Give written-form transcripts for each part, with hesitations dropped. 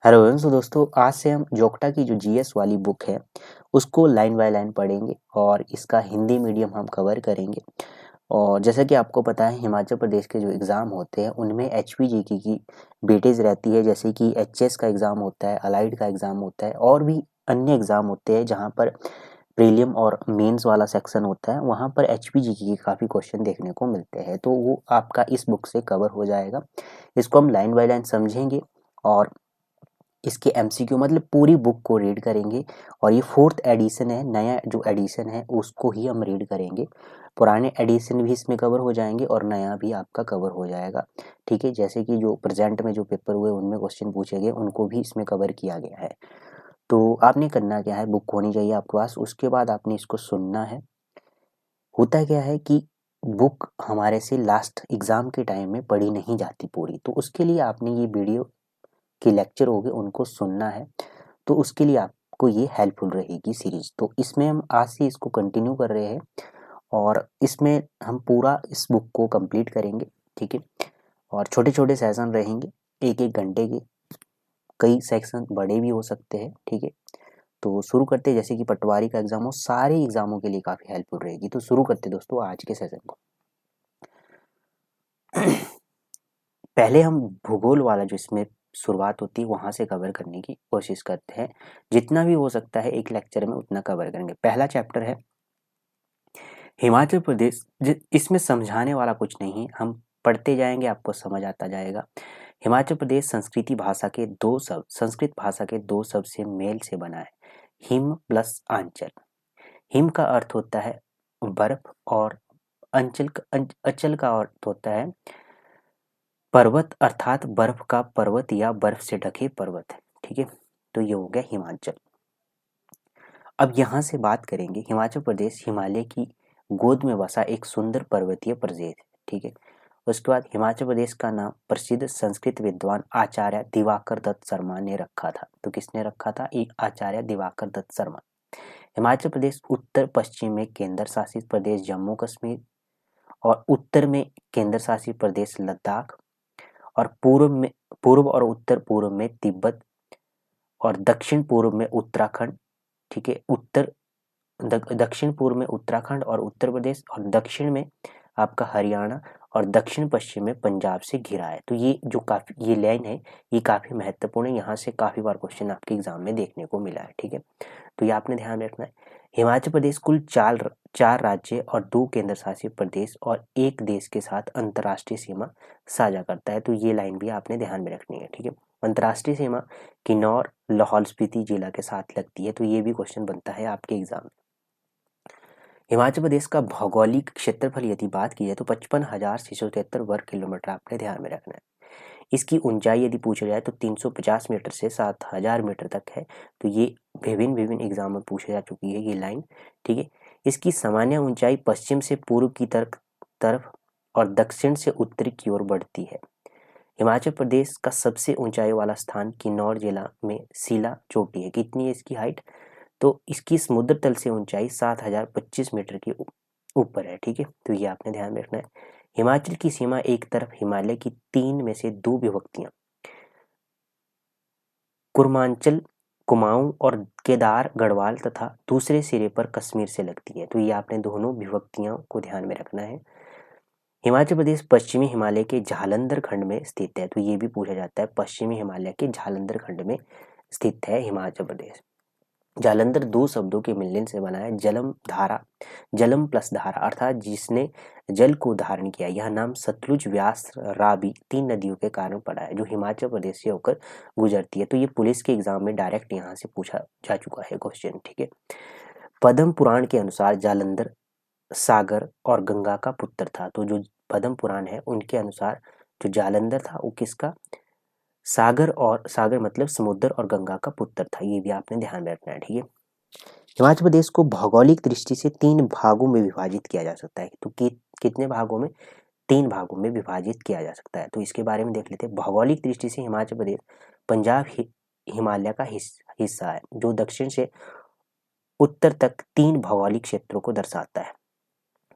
Hello तो दोस्तों, आज से हम जोग्टा की जो जीएस वाली बुक है उसको लाइन बाय लाइन पढ़ेंगे और इसका हिंदी मीडियम हम कवर करेंगे। और जैसा कि आपको पता है, हिमाचल प्रदेश के जो एग्ज़ाम होते हैं उनमें एचपीजीके की वेटेज रहती है। जैसे कि एचएस का एग्ज़ाम होता है, अलाइड का एग्ज़ाम होता है और भी अन्य एग्ज़ाम होते हैं जहाँ पर प्रीलिम और मेंस वाला सेक्शन होता है। वहाँ पर एचपीजीके के काफ़ी क्वेश्चन देखने को मिलते हैं, तो वो आपका इस बुक से कवर हो जाएगा। इसको हम लाइन बाय लाइन समझेंगे और इसके एमसीक्यू मतलब पूरी बुक को रीड करेंगे। और ये 4th एडिशन है, नया जो एडिशन है उसको ही हम रीड करेंगे। पुराने एडिशन भी इसमें कवर हो जाएंगे और नया भी आपका कवर हो जाएगा। ठीक है, जैसे कि जो प्रेजेंट में जो पेपर हुए उनमें क्वेश्चन पूछे गए उनको भी इसमें कवर किया गया है। तो आपने करना क्या है, बुक होनी चाहिए आपके पास, उसके बाद आपने इसको सुनना है। होता क्या है कि बुक हमारे से लास्ट एग्ज़ाम के टाइम में पढ़ी नहीं जाती पूरी, तो उसके लिए आपने ये वीडियो के लेक्चर हो गए उनको सुनना है। तो उसके लिए आपको ये हेल्पफुल रहेगी सीरीज। तो इसमें हम आज से इसको कंटिन्यू कर रहे हैं और इसमें हम पूरा इस बुक को कंप्लीट करेंगे। ठीक है, और छोटे छोटे सेशन रहेंगे, एक एक घंटे के, कई सेक्शन बड़े भी हो सकते हैं। ठीक है, तो शुरू करते हैं। जैसे कि पटवारी का एग्जाम हो, सारे एग्जामों के लिए काफ़ी हेल्पफुल रहेगी। तो शुरू करते दोस्तों आज के सेशन को। पहले हम भूगोल वाला जो इसमें शुरुआत होती है वहाँ से कवर करने की कोशिश करते हैं। जितना भी हो सकता है एक लेक्चर में उतना कवर करेंगे। पहला चैप्टर है हिमाचल प्रदेश। इसमें समझाने वाला कुछ नहीं, हम पढ़ते जाएंगे, आपको समझ आता जाएगा। हिमाचल प्रदेश संस्कृत भाषा के दो शब्द से मेल से बना है, हिम प्लस आंचल। हिम का अर्थ होता है बर्फ और अचल का अर्थ होता है पर्वत, अर्थात बर्फ का पर्वत या बर्फ से ढके पर्वत। ठीक है, तो ये हो गया हिमाचल। अब यहाँ से बात करेंगे, हिमाचल प्रदेश हिमालय की गोद में बसा एक सुंदर पर्वतीय प्रदेश है। ठीक है, उसके बाद हिमाचल प्रदेश का नाम प्रसिद्ध संस्कृत विद्वान आचार्य दिवाकर दत्त शर्मा ने रखा था। तो किसने रखा था? एक आचार्य दिवाकर दत्त शर्मा। हिमाचल प्रदेश उत्तर पश्चिम में केंद्र शासित प्रदेश जम्मू कश्मीर और उत्तर में केंद्र शासित प्रदेश लद्दाख और पूर्व और उत्तर पूर्व में तिब्बत और दक्षिण पूर्व में उत्तराखंड। ठीक है, दक्षिण पूर्व में उत्तराखंड और उत्तर प्रदेश और दक्षिण में आपका हरियाणा और दक्षिण पश्चिम में पंजाब से घिरा है। तो ये जो काफी ये लाइन है ये काफी महत्वपूर्ण है, यहाँ से काफी बार क्वेश्चन आपके एग्जाम में देखने को मिला है। ठीक है, तो ये आपने ध्यान रखना है। हिमाचल प्रदेश कुल चार राज्य और 2 केंद्र शासित प्रदेश और एक देश के साथ अंतर्राष्ट्रीय सीमा साझा करता है। तो ये लाइन भी आपने ध्यान में रखनी है। ठीक है, अंतर्राष्ट्रीय सीमा किन्नौर लाहौल स्पीति जिला के साथ लगती है। तो ये भी क्वेश्चन बनता है आपके एग्जाम में। हिमाचल प्रदेश का भौगोलिक क्षेत्रफल यदि बात की जाए तो 55,673 वर्ग किलोमीटर आपने ध्यान में रखना है। इसकी ऊंचाई यदि पूछा जाए तो 350 मीटर से 7,000 मीटर तक है। तो ये विभिन्न विभिन्न एग्जाम में पूछे जा चुकी है ये लाइन। ठीक है, इसकी सामान्य ऊंचाई पश्चिम से पूर्व की तरफ और दक्षिण से उत्तरी की ओर बढ़ती है। हिमाचल प्रदेश का सबसे ऊंचाई वाला स्थान किन्नौर जिला में सीला चोटी है। कितनी है इसकी हाइट? तो इसकी समुद्र तल से ऊंचाई 7,025 मीटर के ऊपर है। ठीक है, तो ये आपने ध्यान में रखना है। हिमाचल की सीमा एक तरफ हिमालय की 3 में से 2 विभक्तियां कुर्मांचल, कुमाऊं और केदार गढ़वाल तथा दूसरे सिरे पर कश्मीर से लगती है। तो ये आपने दोनों विभक्तियों को ध्यान में रखना है। हिमाचल प्रदेश पश्चिमी हिमालय के जालंधर खंड में स्थित है। तो ये भी पूछा जाता है, पश्चिमी हिमालय के जालंधर खंड में स्थित है हिमाचल प्रदेश। जालंधर 2 शब्दों के मिलने से बना है, जलम प्लस धारा, अर्थात जिसने जल को धारण किया। यह नाम सतलुज, व्यास, रावी 3 नदियों के कारण पड़ा है जो हिमाचल प्रदेश से होकर गुजरती है। तो ये पुलिस के एग्जाम में डायरेक्ट यहाँ से पूछा जा चुका है क्वेश्चन। ठीक है, पद्म पुराण के अनुसार जालंधर सागर और गंगा का पुत्र था। तो जो पद्म पुराण है उनके अनुसार जो जालंधर था वो किसका? सागर मतलब समुद्र और गंगा का पुत्र था। ये भी आपने ध्यान में रखना है। ठीक है, हिमाचल प्रदेश को भौगोलिक दृष्टि से 3 भागों में विभाजित किया जा सकता है। तो कितने भागों में? 3 भागों में विभाजित किया जा सकता है। तो इसके बारे में देख लेते हैं। भौगोलिक दृष्टि से हिमाचल प्रदेश पंजाब हिमालय का हिस्सा है जो दक्षिण से उत्तर तक 3 भौगोलिक क्षेत्रों को दर्शाता है।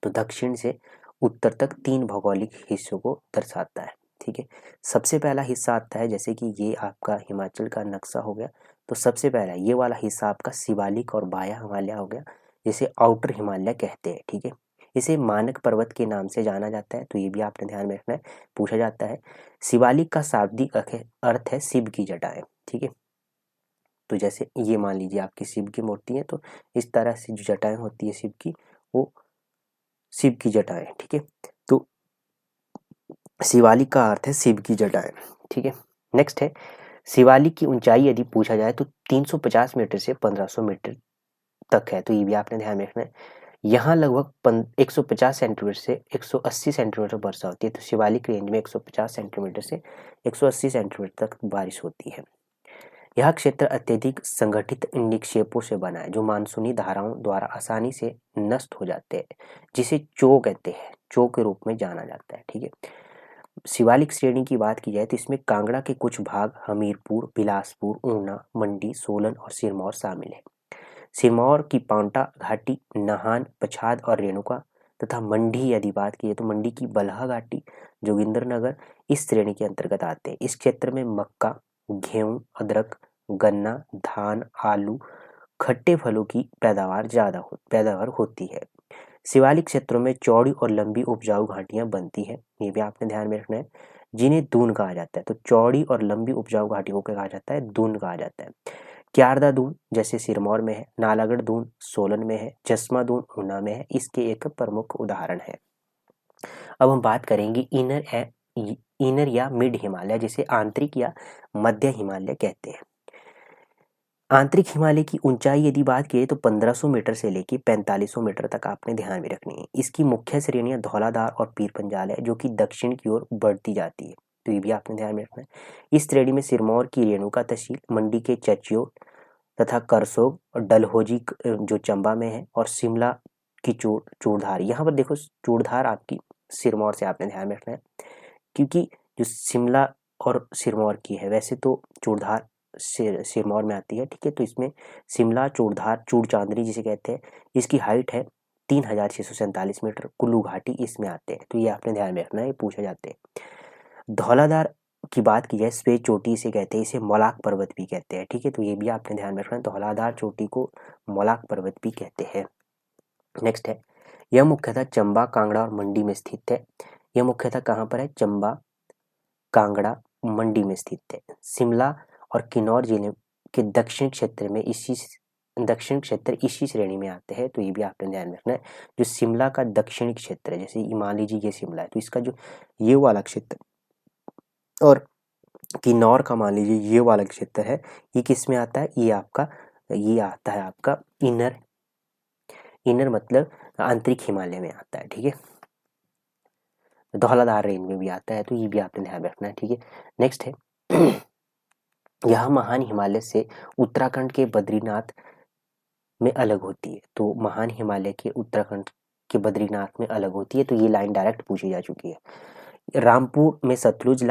तो दक्षिण से उत्तर तक 3 भौगोलिक हिस्सों को दर्शाता है। ठीक है। सबसे पहला हिस्सा आता है, जैसे कि ये आपका हिमाचल का नक्शा हो गया, तो सबसे पहला ये वाला हिस्सा आपका शिवालिक और बाह्य हिमालय हो गया, जिसे आउटर हिमालय कहते हैं। ठीक है। इसे मानक पर्वत के नाम से जाना जाता है, तो ये भी आपने ध्यान में रखना है, पूछा जाता है। शिवालिक का शाब्दिक अर्थ है शिव की जटाएं। ठीक है। तो जैसे ये मान लीजिए आपकी शिव की मूर्ति है, तो इस तरह से जो जटाएं होती है शिव की, वो शिव की जटाएं। ठीक है। तो शिवालिक का अर्थ है शिव की जटाएं। ठीक है। नेक्स्ट है, शिवालिक की ऊंचाई यदि पूछा जाए तो 350 मीटर से 1500 मीटर तक है, तो ये भी आपने ध्यान में रखना है। यहाँ लगभग 150 सेंटीमीटर से 180 सेंटीमीटर वर्षा होती है, तो शिवालिक रेंज में 150 सेंटीमीटर से 180 सेंटीमीटर तक बारिश होती है। यह क्षेत्र अत्यधिक संगठित निक्षेपों से बना है, जो मानसूनी धाराओं द्वारा आसानी से नष्ट हो जाते हैं, जिसे चो कहते हैं, चो के रूप में जाना जाता है। ठीक है। शिवालिक श्रेणी की बात की जाए तो इसमें कांगड़ा के कुछ भाग, हमीरपुर, बिलासपुर, ऊना, मंडी, सोलन और सिरमौर शामिल है। सिरमौर की पांवटा घाटी, नाहन, पछाद और रेणुका तथा मंडी यदि बात की जाए तो मंडी की बलहा घाटी, जोगिंद्रनगर इस श्रेणी के अंतर्गत आते हैं। इस क्षेत्र में मक्का, गेहूं, अदरक, गन्ना, धान, आलू, खट्टे फलों की पैदावार होती है। शिवालिक क्षेत्रों में चौड़ी और लंबी उपजाऊ घाटियां बनती है, ये भी आपने ध्यान में रखना है, जिन्हें दून कहा जाता है। तो चौड़ी और लंबी उपजाऊ घाटियों को कहा जाता है दून कहा जाता है। क्यारदा दून जैसे सिरमौर में है, नालागढ़ दून सोलन में है, जसमा दून ऊना में है, इसके एक प्रमुख उदाहरण है। अब हम बात करेंगे इनर या मिड हिमालय, जिसे आंतरिक या मध्य हिमालय कहते हैं। आंतरिक हिमालय की ऊंचाई यदि बात की तो 1500 मीटर से लेकर 4500 मीटर तक आपने ध्यान में रखनी है। इसकी मुख्य श्रेणियां धौलाधार और पीर पंजाल है, जो कि दक्षिण की ओर बढ़ती जाती है, तो ये भी आपने ध्यान में रखना है। इस श्रेणी में सिरमौर की रेणुका तहसील, मंडी के चचियोड़ तथा करसोग और डलहौजी जो चंबा में है, और शिमला की चूड़धार। यहाँ पर देखो चूड़धार आपकी सिरमौर से आपने ध्यान में रखना है, क्योंकि जो शिमला और सिरमौर की है, वैसे तो चूड़धार सिरमौर में आती है। ठीक है। तो इसमें शिमला, चूड़धार, चूड़ चांदनी जिसे कहते हैं, इसकी हाइट है 3647 मीटर। कुल्लू घाटी इसमें आते हैं, तो ये आपने ध्यान में रखना है, ये पूछे जाते हैं। धौलाधार की बात की जाए, श्वेत चोटी इसे कहते हैं, इसे मौलाक पर्वत भी कहते हैं। ठीक है। तो ये भी आपने ध्यान में रखना है, धौलाधार चोटी को मौलाक पर्वत भी कहते हैं। नेक्स्ट है, यह मुख्यतः चंबा, कांगड़ा और मंडी में स्थित है। यह मुख्यतः कहाँ पर है? चंबा, कांगड़ा, मंडी में स्थित है। शिमला और किन्नौर जिले के दक्षिण क्षेत्र इसी श्रेणी में आते हैं, तो ये भी आपने ध्यान में रखना है। जो शिमला का दक्षिणी क्षेत्र है, जैसे मान लीजिए ये शिमला है, तो इसका जो ये वाला क्षेत्र और किन्नौर का मान लीजिए ये वाला क्षेत्र है, ये किस में आता है? ये आता है आपका इनर मतलब आंतरिक हिमालय में आता है। ठीक है। धौलाधार रेंज में भी आता है, तो ये भी आपने ध्यान रखना है। ठीक है। नेक्स्ट है, यह महान हिमालय से उत्तराखंड के बद्रीनाथ में अलग होती है। तो महान हिमालय के उत्तराखंड के बद्रीनाथ में अलग होती है, तो ये लाइन डायरेक्ट पूछी जा चुकी है। रामपुर में सतलुज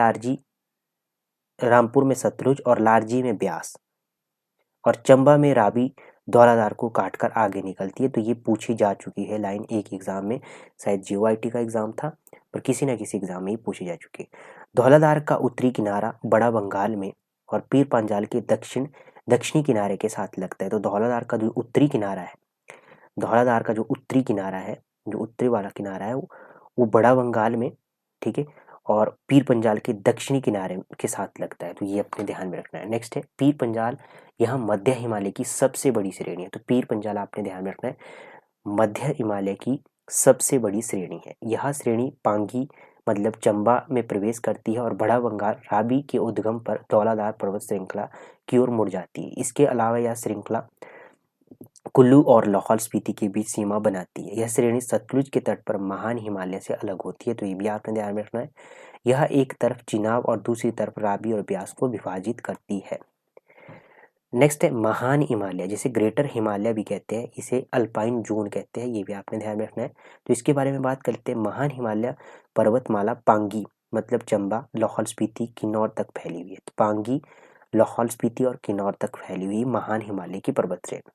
और लारजी में ब्यास, और चंबा में रावी धौलाधार को काटकर आगे निकलती है, तो ये पूछी जा चुकी है लाइन एक एग्जाम में, शायद जीओआईटी का एग्जाम था, पर किसी ना किसी एग्जाम में ही पूछी जा चुकी है। धौलाधार का उत्तरी किनारा बड़ा बंगाल में और पीर पंजाल के दक्षिणी किनारे के साथ लगता है। तो धौलाधार का जो उत्तरी किनारा है, जो उत्तरी वाला किनारा है, वो बड़ा बंगाल में, ठीक है, और पीर पंजाल के दक्षिणी किनारे के साथ लगता है, तो ये अपने ध्यान में रखना है। नेक्स्ट है पीर पंजाल, यह मध्य हिमालय की सबसे बड़ी श्रेणी है। तो पीर पंजाल आपने ध्यान में रखना है, मध्य हिमालय की सबसे बड़ी श्रेणी है। यह श्रेणी पांगी मतलब चंबा में प्रवेश करती है और बड़ा बंगाल रावी के उद्गम पर धौलाधार पर्वत श्रृंखला की ओर मुड़ जाती है। इसके अलावा यह श्रृंखला कुल्लू और लाहौल स्पीति के बीच सीमा बनाती है। यह श्रेणी सतलुज के तट पर महान हिमालय से अलग होती है, तो ये भी आपने ध्यान में रखना है। यह एक तरफ चिनाब और दूसरी तरफ रावी और ब्यास को विभाजित करती है। नेक्स्ट है महान हिमालय, जिसे ग्रेटर हिमालय भी कहते हैं, इसे अल्पाइन जोन कहते हैं, ये भी आपने ध्यान में रखना है। तो इसके बारे में बात करते हैं। महान हिमालय पर्वतमाला पांगी मतलब चंबा, लाहौल स्पीति, किन्नौर तक फैली हुई है। तो पांगी, लाहौल स्पीति और किन्नौर तक फैली हुई महान हिमालय की पर्वत श्रेणी।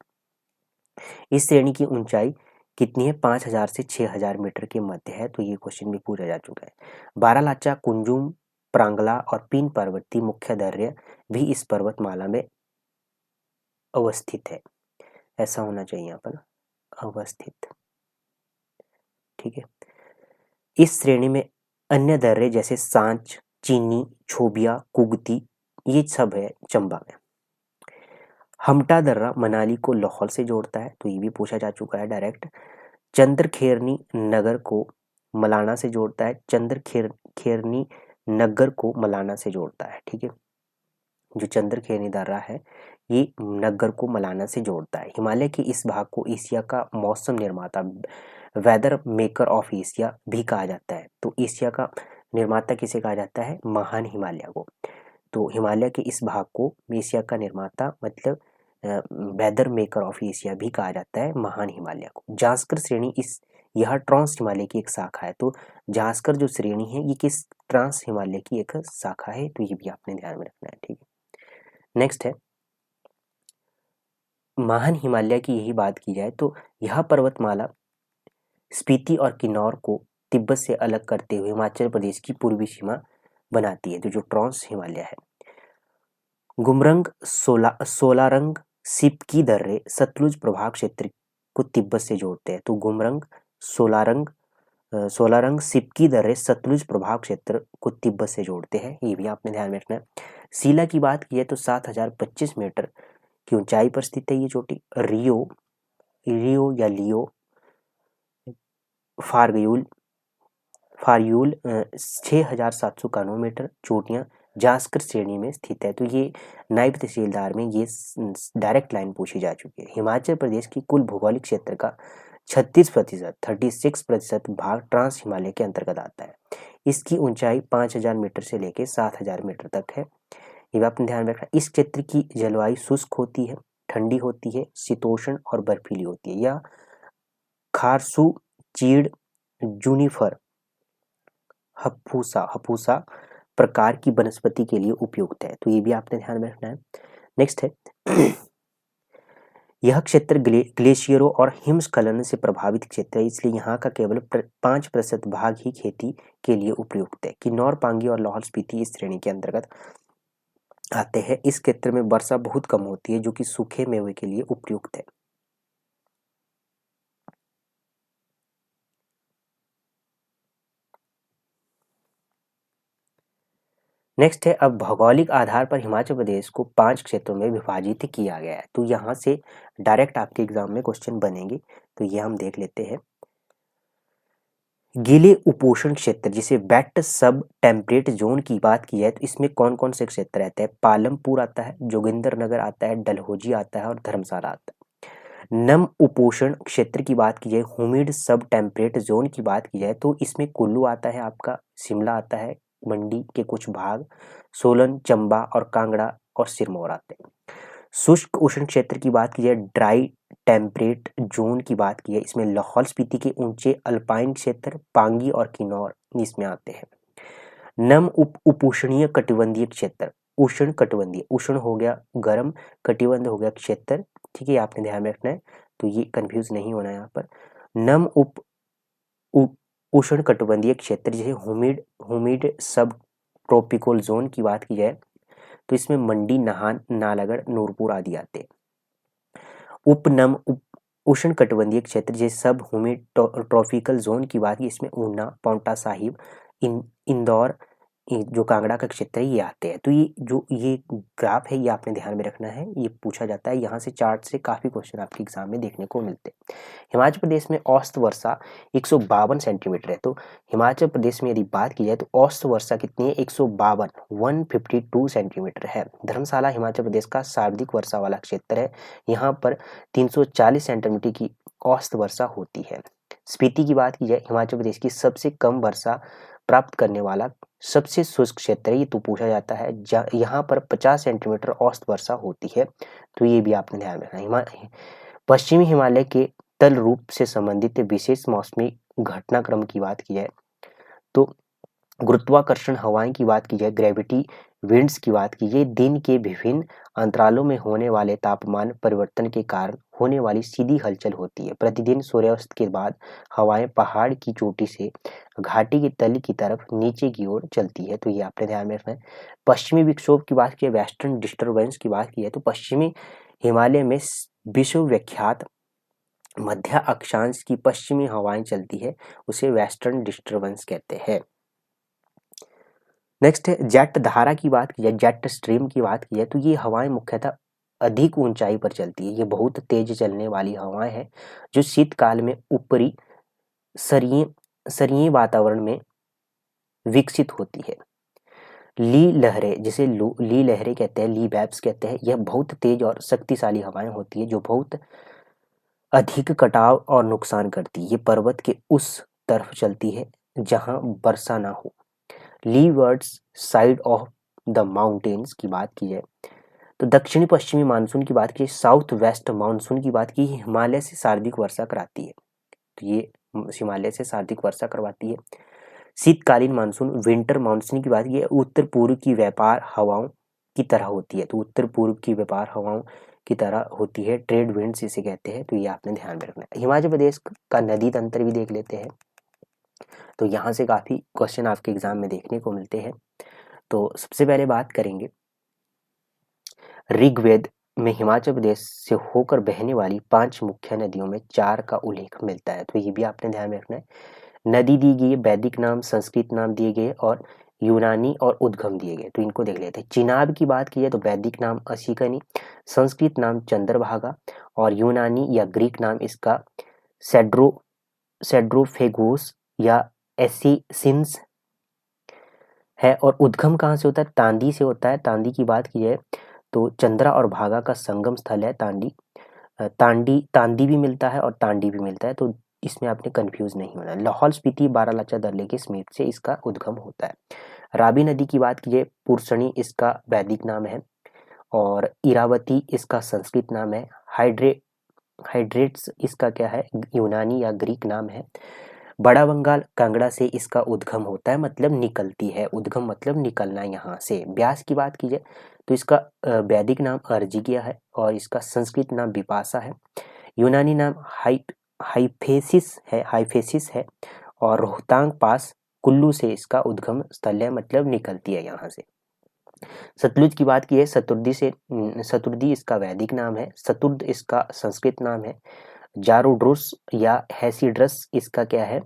इस श्रेणी की ऊंचाई कितनी है? 5000 से 6000 मीटर के मध्य है, तो ये क्वेश्चन भी पूछा जा चुका है। बारालाचा, कुंजुम, प्रांगला और पीन पर्वतीय मुख्य दर्रे भी इस पर्वतमाला में अवस्थित है। ऐसा होना चाहिए यहाँ पर, अवस्थित, ठीक है। इस श्रेणी में अन्य दर्रे जैसे सांच, चीनी, छोबिया, कुगती, ये सब है चंबा में। हमटा दर्रा मनाली को लाहौल से जोड़ता है, तो ये भी पूछा जा चुका है डायरेक्ट। चंद्रखेरनी नगर को मलाना से जोड़ता है, चंद्रखेरनी नगर को मलाना से जोड़ता है, ठीक है। जो चंद्रखेरनी दर्रा है ये नगर को मलाना से जोड़ता है। हिमालय के इस भाग को एशिया का मौसम निर्माता, वेदर मेकर ऑफ एशिया भी कहा जाता है। तो एशिया का निर्माता किसे कहा जाता है? महान हिमालय को। तो हिमालय के इस भाग को एशिया का निर्माता मतलब वेदर मेकर ऑफ एशिया भी कहा जाता है महान हिमालय को। जास्कर श्रेणी यह ट्रांस हिमालय की एक शाखा है। तो जास्कर जो श्रेणी है ये किस ट्रांस हिमालय की एक शाखा है, तो ये भी आपने ध्यान में रखना है, ठीक है। नेक्स्ट है महान हिमालय की, यही बात की जाए तो यह पर्वतमाला स्पीति और किन्नौर को तिब्बत से अलग करते हुए हिमाचल प्रदेश की पूर्वी सीमा बनाती है। तो जो ट्रांस हिमालय है। गुमरंग, सोलारंग, सिपकी दर्रे सतलुज प्रभाव क्षेत्र को तिब्बत से जोड़ते हैं। तो गुमरंग, सोलारंग, सिपकी दर्रे सतलुज प्रभाव क्षेत्र को तिब्बत से जोड़ते हैं, ये भी आपने ध्यान में रखना है। शिला की बात की है तो 7025 मीटर की ऊंचाई पर स्थित है ये चोटी। रियो या लियो फारयूल 6791 मीटर चोटियां जास्कर श्रेणी में स्थित है। तो ये नायब तहसीलदार में ये डायरेक्ट लाइन पूछी जा चुकी है। हिमाचल प्रदेश की कुल भौगोलिक क्षेत्र का 36% भाग ट्रांस हिमालय के अंतर्गत आता है। इसकी ऊंचाई 5000 मीटर से लेकर 7000 मीटर तक है, ये भी आपने ध्यान रखना। इस क्षेत्र की जलवायु शुष्क होती है, ठंडी होती है, शीतोष्ण और बर्फीली होती है। यह खारसू, चीड़, जूनिफर, हफूसा प्रकार की वनस्पति के लिए उपयुक्त है। तो ये भी आपने ध्यान में रखना है। नेक्स्ट है यह क्षेत्र ग्लेशियरों और हिमस्खलन से प्रभावित क्षेत्र है, इसलिए यहाँ का केवल 5% भाग ही खेती के लिए उपयुक्त है। किन्नौर, पांगी और लाहौल स्पीति इस श्रेणी के अंतर्गत आते हैं। इस क्षेत्र में वर्षा बहुत कम होती है जो कि सूखे मेवे के लिए उपयुक्त है। नेक्स्ट है अब भौगोलिक आधार पर हिमाचल प्रदेश को 5 क्षेत्रों में विभाजित किया गया है। तो यहाँ से डायरेक्ट आपके एग्जाम में क्वेश्चन बनेंगे, तो ये हम देख लेते हैं। गीले उपोष्ण क्षेत्र जिसे वेट सब टेम्परेट जोन की बात की जाए तो इसमें कौन कौन से क्षेत्र रहते हैं? पालमपुर आता है, जोगिंद्रनगर आता है, डलहौजी आता है और धर्मशाला आता है। नम उपोष्ण क्षेत्र की बात की जाए, ह्यूमिड सब टेम्परेट जोन की बात की जाए तो इसमें कुल्लू आता है, आपका शिमला आता है, मंडी के कुछ भाग, सोलन, चंबा और कांगड़ा और सिरमौर आते हैं। शुष्क उष्ण क्षेत्र की बात की जाए, ड्राई टेम्परेट जोन की बात की है, इसमें लाहौल स्पीति के ऊंचे अल्पाइन क्षेत्र, पांगी और किन्नौर इसमें आते हैं। नम उपोष्णीय कटिबंधीय क्षेत्र, उष्ण कटिबंधीय, उष्ण हो गया गर्म, कटिबंध हो गया क्षेत्र, ठीक है, आपने ध्यान में रखना है, तो ये कंफ्यूज नहीं होना है यहाँ पर। नम उष्ण कटिबंधीय क्षेत्र जैसे ह्यूमिड सब ट्रॉपिकल जोन की बात की जाए तो इसमें मंडी, नाहन, नालागढ़, नूरपुर आदि आते हैं। उपनम उष्ण कटिबंधीय क्षेत्र जैसे सब ह्यूमिड ट्रॉपिकल जोन की बात की, इसमें ऊना, पांवटा साहिब, इंदौर, जो कांगड़ा का क्षेत्र है ये आते हैं। तो ये ग्राफ है ये आपने ध्यान में रखना है, ये पूछा जाता है, यहाँ से चार्ट से काफी क्वेश्चन आपके एग्जाम में देखने को मिलते हैं। हिमाचल प्रदेश में औसत वर्षा 152 सेंटीमीटर है। तो हिमाचल प्रदेश में यदि बात की जाए तो औसत वर्षा कितनी है? 152 सेंटीमीटर है। धर्मशाला हिमाचल प्रदेश का सर्वाधिक वर्षा वाला क्षेत्र है, यहाँ पर 340 सेंटीमीटर की औसत वर्षा होती है। स्पीति की बात की जाए, हिमाचल प्रदेश की सबसे कम वर्षा प्राप्त करने वाला सबसे शुष्क क्षेत्र है, ये तो पूछा जाता है। यहाँ पर 50 सेंटीमीटर औसत वर्षा होती है, तो ये भी आपने ध्यान में रखना है। पश्चिमी हिमालय के तल रूप से संबंधित विशेष मौसमी घटनाक्रम की बात की जाए तो गुरुत्वाकर्षण हवाएं की बात की जाए, ग्रेविटी विंड्स की बात की जाए, दिन के विभिन्न अंतरालों में होने वाले तापमान परिवर्तन के कारण होने वाली सीधी हलचल होती है। प्रतिदिन सूर्यास्त के बाद हवाएं पहाड़ की चोटी से घाटी की तली की तरफ नीचे की ओर चलती है। तो ये आपने ध्यान में रखना है। पश्चिमी विक्षोभ की बात की है, वेस्टर्न डिस्टर्बेंस की बात की है, तो पश्चिमी हिमालय में विश्वविख्यात मध्य अक्षांश की पश्चिमी हवाएं चलती है, उसे वेस्टर्न डिस्टर्बेंस कहते हैं। नेक्स्ट है जेट धारा की बात की जाए, जेट स्ट्रीम की बात की जाए, तो ये हवाएं मुख्यतः अधिक ऊंचाई पर चलती है। ये बहुत तेज चलने वाली हवाएं हैं जो शीतकाल में ऊपरी सरिये वातावरण में विकसित होती है। ली लहरें, जिसे ली लहरें कहते हैं, ली वेव्स कहते हैं, यह बहुत तेज और शक्तिशाली हवाएं होती है जो बहुत अधिक कटाव और नुकसान करती है। ये पर्वत के उस तरफ चलती है जहां वर्षा ना हो। लीवर्ड्स साइड ऑफ द माउंटेन्स की बात की जाए तो दक्षिणी पश्चिमी मानसून की बात की, साउथ वेस्ट मानसून की बात की, हिमालय से सर्वाधिक वर्षा कराती है। तो ये हिमालय से सर्वाधिक वर्षा करवाती है। शीतकालीन मानसून, विंटर मानसून की बात की, उत्तर पूर्व की व्यापार हवाओं की तरह होती है। तो उत्तर पूर्व की व्यापार हवाओं की तरह होती है, ट्रेड विंड्स इसे कहते हैं। तो ये आपने ध्यान में रखना है। हिमाचल प्रदेश का नदी तंत्र भी देख लेते हैं। तो यहाँ से काफी क्वेश्चन आपके एग्जाम में देखने को मिलते हैं। तो सबसे पहले बात करेंगे ऋग्वेद में हिमाचल प्रदेश से होकर बहने वाली 5 मुख्य नदियों में 4 का उल्लेख मिलता है। तो ये भी आपने ध्यान में रखना है। नदी दी गई है, वैदिक नाम, संस्कृत नाम दिए गए और यूनानी और उद्गम दिए गए। तो इनको देख लेते हैं। चिनाब की बात की जाए तो वैदिक नाम अशिकनी, संस्कृत नाम चंद्रभागा और यूनानी या ग्रीक नाम इसका सेड्रोफेगोस या एसिसिन्स है। और उद्गम कहाँ से होता है? तांदी से होता है। तांदी की बात की जाए तो चंद्रा और भागा का संगम स्थल है तांडी। तांदी भी मिलता है और तांडी भी मिलता है, तो इसमें आपने कंफ्यूज नहीं होना। लाहौल स्पीति बारालाचा दर्रे के समीप से इसका उद्गम होता है। रावी नदी की बात की जाए, पुरसनी इसका वैदिक नाम है और इरावती इसका संस्कृत नाम है। हाइड्रेट्स इसका क्या है? यूनानी या ग्रीक नाम है। बड़ा बंगाल कांगड़ा से इसका उद्गम होता है, मतलब निकलती है। उद्गम मतलब निकलना। यहाँ से ब्यास की बात की जाए तो इसका वैदिक नाम अर्जिगिया है और इसका संस्कृत नाम विपाशा है। यूनानी नाम हाइफेसिस है और रोहतांग पास कुल्लू से इसका उद्गम स्थल है, मतलब निकलती है यहाँ से। सतलुज की बात की है, सतुर्दी इसका वैदिक नाम है। सतुर्द इसका संस्कृत नाम है। जारोड्रोस या हैसिड्रस इसका क्या है?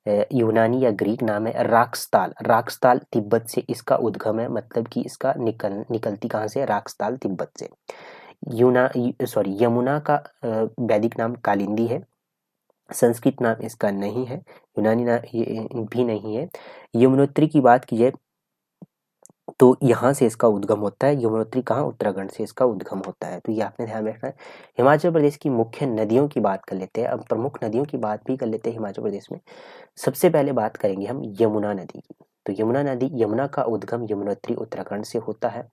यूनानी या ग्रीक नाम है। राक्सताल तिब्बत से इसका उद्गम है, मतलब कि इसका निकलती कहाँ से? राक्सताल तिब्बत से। यमुना का वैदिक नाम कालिंदी है। संस्कृत नाम इसका नहीं है, यूनानी नाम भी नहीं है। यमुनोत्री की बात की जाए तो यहाँ से इसका उद्गम होता है। यमुनोत्री कहाँ? उत्तराखंड से इसका उद्गम होता है। तो ये आपने ध्यान में रखना है। हिमाचल प्रदेश की मुख्य नदियों की बात कर लेते हैं। अब प्रमुख नदियों की बात भी कर लेते हैं हिमाचल प्रदेश में। सबसे पहले बात करेंगे हम यमुना नदी की। तो यमुना का उद्गम यमुनोत्री उत्तराखंड से होता है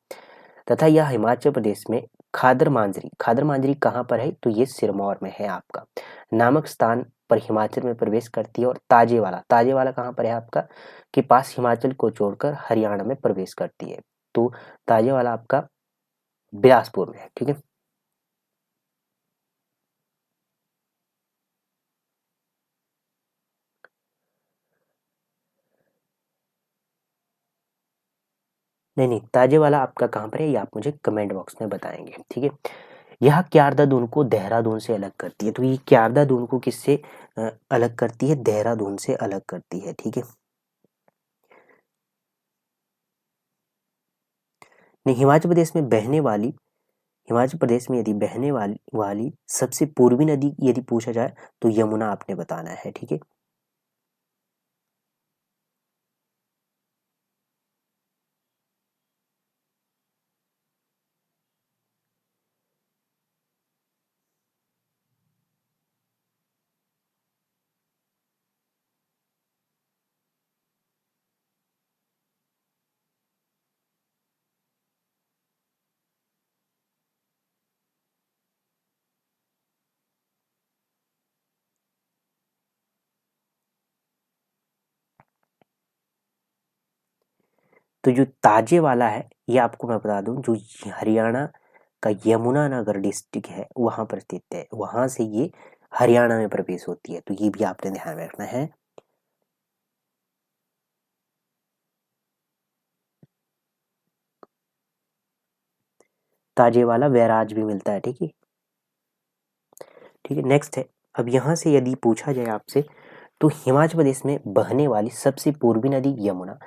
तथा यह हिमाचल प्रदेश में खादर मांजरी कहाँ पर है? तो ये सिरमौर में है आपका, नामक स्थान पर हिमाचल में प्रवेश करती है। और ताजेवाला कहाँ पर है आपका? के पास हिमाचल को छोड़कर हरियाणा में प्रवेश करती है। तो ताजेवाला आपका बिलासपुर में है। ठीक है। नहीं, ताजेवाला आपका कहाँ पर है ये आप मुझे कमेंट बॉक्स में बताएंगे। ठीक है। यह क्यारदादून को देहरादून से अलग करती है। तो ये क्यारदादून को किससे अलग करती है? देहरादून से अलग करती है। ठीक है। नहीं, हिमाचल प्रदेश में यदि बहने वाली सबसे पूर्वी नदी यदि पूछा जाए तो यमुना आपने बताना है। ठीक है। तो जो ताजे वाला है ये आपको मैं बता दूं, जो हरियाणा का यमुनानगर डिस्ट्रिक्ट है वहां पर स्थित है, वहां से ये हरियाणा में प्रवेश होती है, तो ये भी आपने ध्यान में रखना है। ताजेवाला बैराज भी मिलता है, ठीक है। ठीक है, नेक्स्ट है, अब यहाँ से यदि पूछा जाए आपसे तो हिमाचल प्रदेश में बहने वाली सबसे पूर्वी नदी यमुना,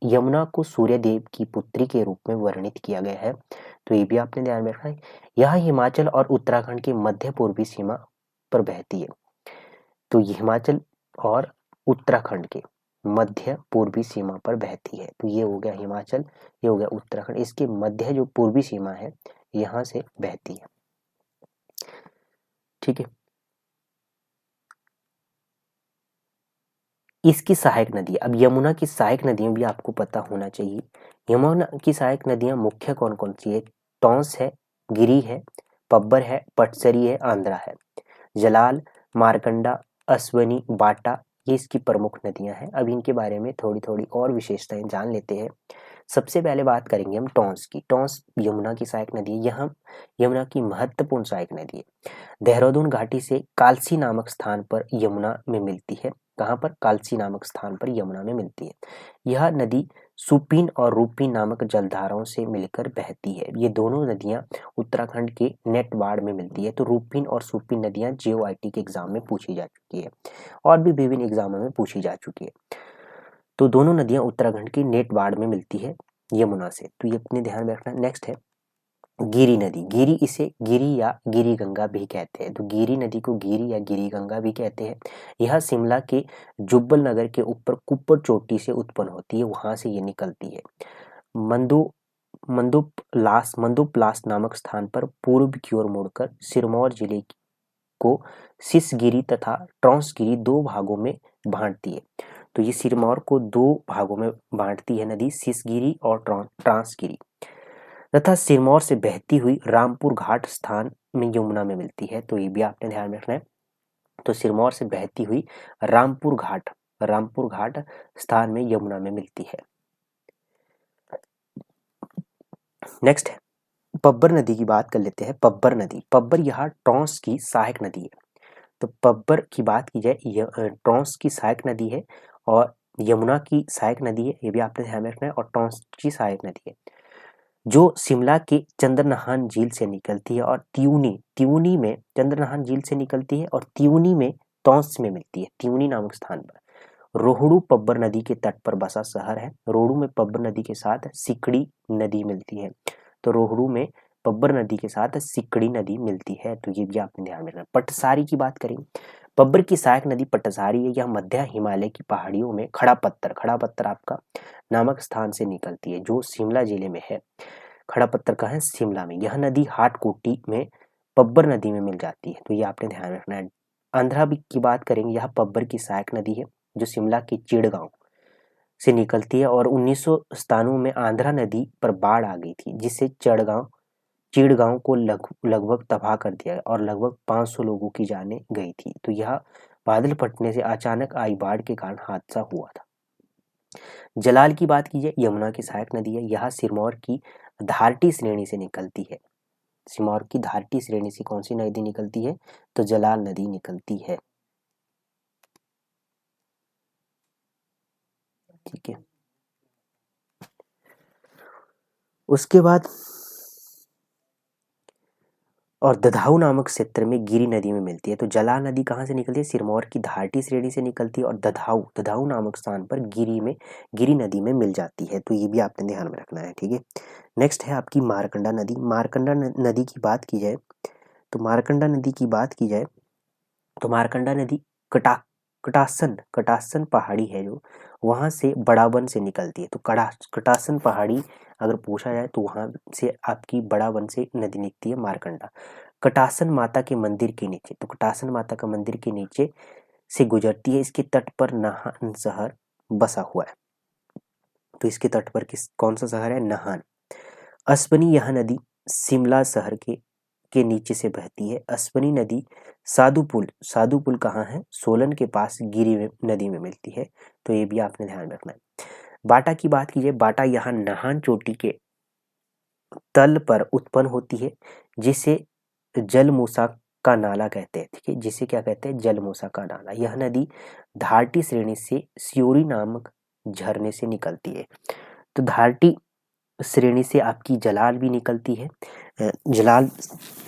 यमुना को सूर्य देव की पुत्री के रूप में वर्णित किया गया है, तो ये भी आपने ध्यान में रखना है। यह हिमाचल और उत्तराखंड की मध्य पूर्वी सीमा पर बहती है, तो ये हिमाचल और उत्तराखंड के मध्य पूर्वी सीमा पर बहती है, तो ये हो गया हिमाचल, ये हो गया उत्तराखंड, इसके मध्य जो पूर्वी सीमा है यहाँ से बहती है, ठीक है। इसकी सहायक नदी, अब यमुना की सहायक नदियां भी आपको पता होना चाहिए। यमुना की सहायक नदियां मुख्य कौन कौन सी है? टॉन्स है, गिरी है, पब्बर है, पटसरी है, आंध्रा है। जलाल, मारकंडा, अश्वनी, बाटा, ये इसकी प्रमुख नदियां हैं। अब इनके बारे में थोड़ी थोड़ी और विशेषताएं जान लेते हैं। सबसे पहले बात करेंगे हम टॉन्स की। टॉन्स यमुना की सहायक नदी है, यह यमुना की महत्वपूर्ण सहायक नदी है। देहरादून घाटी से कालसी नामक स्थान पर यमुना में मिलती है। कहाँ पर? कालसी नामक स्थान पर यमुना में मिलती है। यह नदी सुपीन और रूपीन नामक जलधाराओं से मिलकर बहती है। ये दोनों नदियां उत्तराखंड के नेटवाड़ में मिलती है। तो रूपीन और सुपीन नदियां JOIT के एग्जाम में पूछी जा चुकी है और भी विभिन्न एग्जामों में पूछी जा चुकी है। तो दोनों नदियां उत्तराखंड की नेटवाड़ में मिलती है यमुना से, तो ये अपने ध्यान में रखना। नेक्स्ट है गिरी नदी। गिरी, इसे गिरी या गिरी गंगा भी कहते हैं, तो गिरी नदी को गिरी या गिरी गंगा भी कहते हैं। यह शिमला के जुब्बल नगर के ऊपर कुप्पड़ चोटी से उत्पन्न होती है, वहां से ये निकलती है। मंदुपलास नामक स्थान पर पूर्व की ओर मुड़कर सिरमौर जिले को सिसगिरी तथा ट्रांसगिरी दो भागों में बांटती है। तो ये सिरमौर को दो भागों में बांटती है नदी, सिसगिरी और ट्रांसगिरी, तथा सिरमौर से बहती हुई रामपुर घाट स्थान में यमुना में मिलती है, तो ये भी आपने ध्यान में रखना है। तो सिरमौर से बहती हुई रामपुर घाट स्थान में यमुना में मिलती है। नेक्स्ट है पब्बर नदी की बात कर लेते हैं। पब्बर नदी, पब्बर यहाँ ट्रांस की सहायक नदी है। तो पब्बर की बात की जाए, ट्रांस की सहायक नदी है और यमुना की सहायक नदी है, ये भी आपने ध्यान में रखना है, और ट्रांस की सहायक नदी है जो शिमला के चंद्रनहान झील से निकलती है और त्यूनी में चंद्रनहान झील से निकलती है और त्यूनी में टॉन्स में मिलती है, त्यूनी नामक स्थान पर। रोहड़ू पब्बर नदी के तट पर बसा शहर है। रोहड़ू में पब्बर नदी के साथ सिकड़ी नदी मिलती है, तो रोहड़ू में पब्बर नदी के साथ सिकड़ी नदी मिलती है, तो ये भी आपने ध्यान में रखना। पटसारी की बात करें, पब्बर की सहायक नदी पटसारी है। यह मध्य हिमालय की पहाड़ियों में खड़ा पत्थर आपका नामक स्थान से निकलती है, जो शिमला जिले में है। खड़ा पत्थर कहाँ है? शिमला में। यह नदी हाटकोटी में पब्बर नदी में मिल जाती है, तो ये आपने ध्यान रखना है। आंध्रा की बात करेंगे, यह पब्बर की सहायक नदी है जो शिमला के चिड़गांव से निकलती है और 1997 में आंध्रा नदी पर बाढ़ आ गई थी, जिससे चिड़गांव को लगभग तबाह कर दिया और लगभग 500 लोगों की जानें गई थी। तो यह बादल फटने से अचानक आई बाढ़ के कारण हादसा हुआ था। जलाल की बात कीजिए, यमुना की सहायक नदी है। यह सिरमौर की धारटी श्रेणी से निकलती है। सिरमौर की धारटी श्रेणी से कौन सी नदी निकलती है? तो जलाल नदी निकलती है, ठीक है। उसके बाद और दधाऊ नामक क्षेत्र में गिरी नदी में मिलती है। तो जलाल नदी कहाँ से निकलती है? सिरमौर की धारटी श्रेणी से निकलती है और दधाऊ नामक स्थान पर गिरी नदी में मिल जाती है, तो ये भी आपने ध्यान में रखना है, ठीक है। नेक्स्ट है आपकी मारकंडा नदी। मारकंडा नदी की बात की जाए तो मारकंडा नदी की बात की जाए तो मारकंडा नदी कटासन पहाड़ी है जो, वहां से बड़ावन से निकलती है। तो कटासन पहाड़ी अगर पूछा जाए तो वहां से आपकी बड़ावन से नदी निकलती है मारकंडा। कटासन माता के मंदिर के नीचे, तो कटासन माता का मंदिर के नीचे से गुजरती है। इसके तट पर नाहन शहर बसा हुआ है, तो इसके तट पर कौन सा शहर है? नाहन। अश्वनी, यह नदी शिमला शहर के नीचे से बहती है। अश्वनी नदी साधुपुल कहाँ है? सोलन के पास नदी में मिलती है, तो ये भी आपने ध्यान रखना है। बाटा की बात कीजिए, बाटा यहाँ नाहन चोटी के तल पर उत्पन्न होती है, जिसे जलमूसा का नाला कहते हैं। ठीक है, जिसे क्या कहते हैं? जलमूसा का नाला। यह नदी धारटी श्रेणी से सियोरी नामक झरने से निकलती है। तो धारटी श्रेणी से आपकी जलाल भी निकलती है। जलाल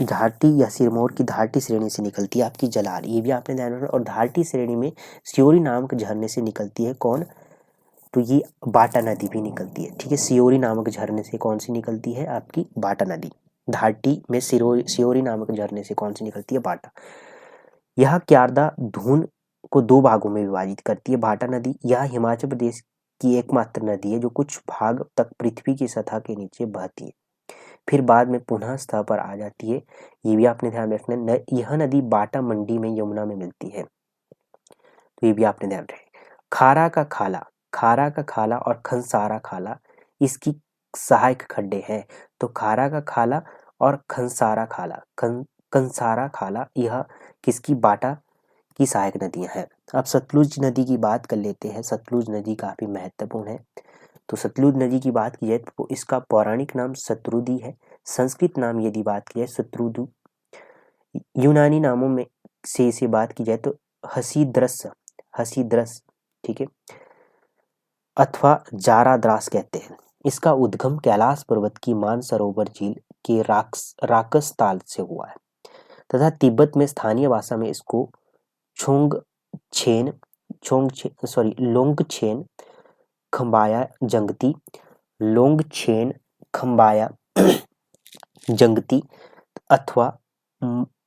धारटी या सिरमौर की धारटी श्रेणी से निकलती है आपकी जलाल, ये भी आपने ध्यान रखना। और धारटी श्रेणी में सियोरी नामक झरने से निकलती है कौन? तो ये बाटा नदी भी निकलती है। ठीक है, सियोरी नामक झरने से कौन सी निकलती है? आपकी बाटा नदी। धारटी में सियोरी नामक झरने से कौन सी निकलती है? बाटा। यह क्यारदा धून को दो भागों में विभाजित करती है। बाटा नदी यह हिमाचल प्रदेश की एकमात्र नदी है जो कुछ भाग तक पृथ्वी की सतह के नीचे बहती है, फिर बाद में पुनः सतह पर आ जाती है। ये भी आपने ध्यान रखना। यह नदी बाटा मंडी में यमुना में मिलती है, तो ये भी आपने ध्यान रखें। खारा का खाला और खंसारा खाला इसकी सहायक खड्डे हैं। तो खारा का खाला और खंसारा खाला, कंसारा खाला, यह किसकी? बाटा की सहायक नदियां हैं। अब सतलुज नदी की बात कर लेते हैं। सतलुज नदी काफी महत्वपूर्ण है। तो सतलुज नदी की बात की जाए तो इसका पौराणिक नाम सतरुदी है। संस्कृत नाम यदि बात की जाए सतरुदु। यूनानी नामों में से इसे बात की जाए तो हसीद्रस, ठीक है, अथवा जाराद्रास कहते हैं। इसका उद्गम कैलाश पर्वत की मानसरोवर झील के राकस ताल से हुआ है तथा तिब्बत में स्थानीय भाषा में इसको लोंगछेन खंबाया जंगती अथवा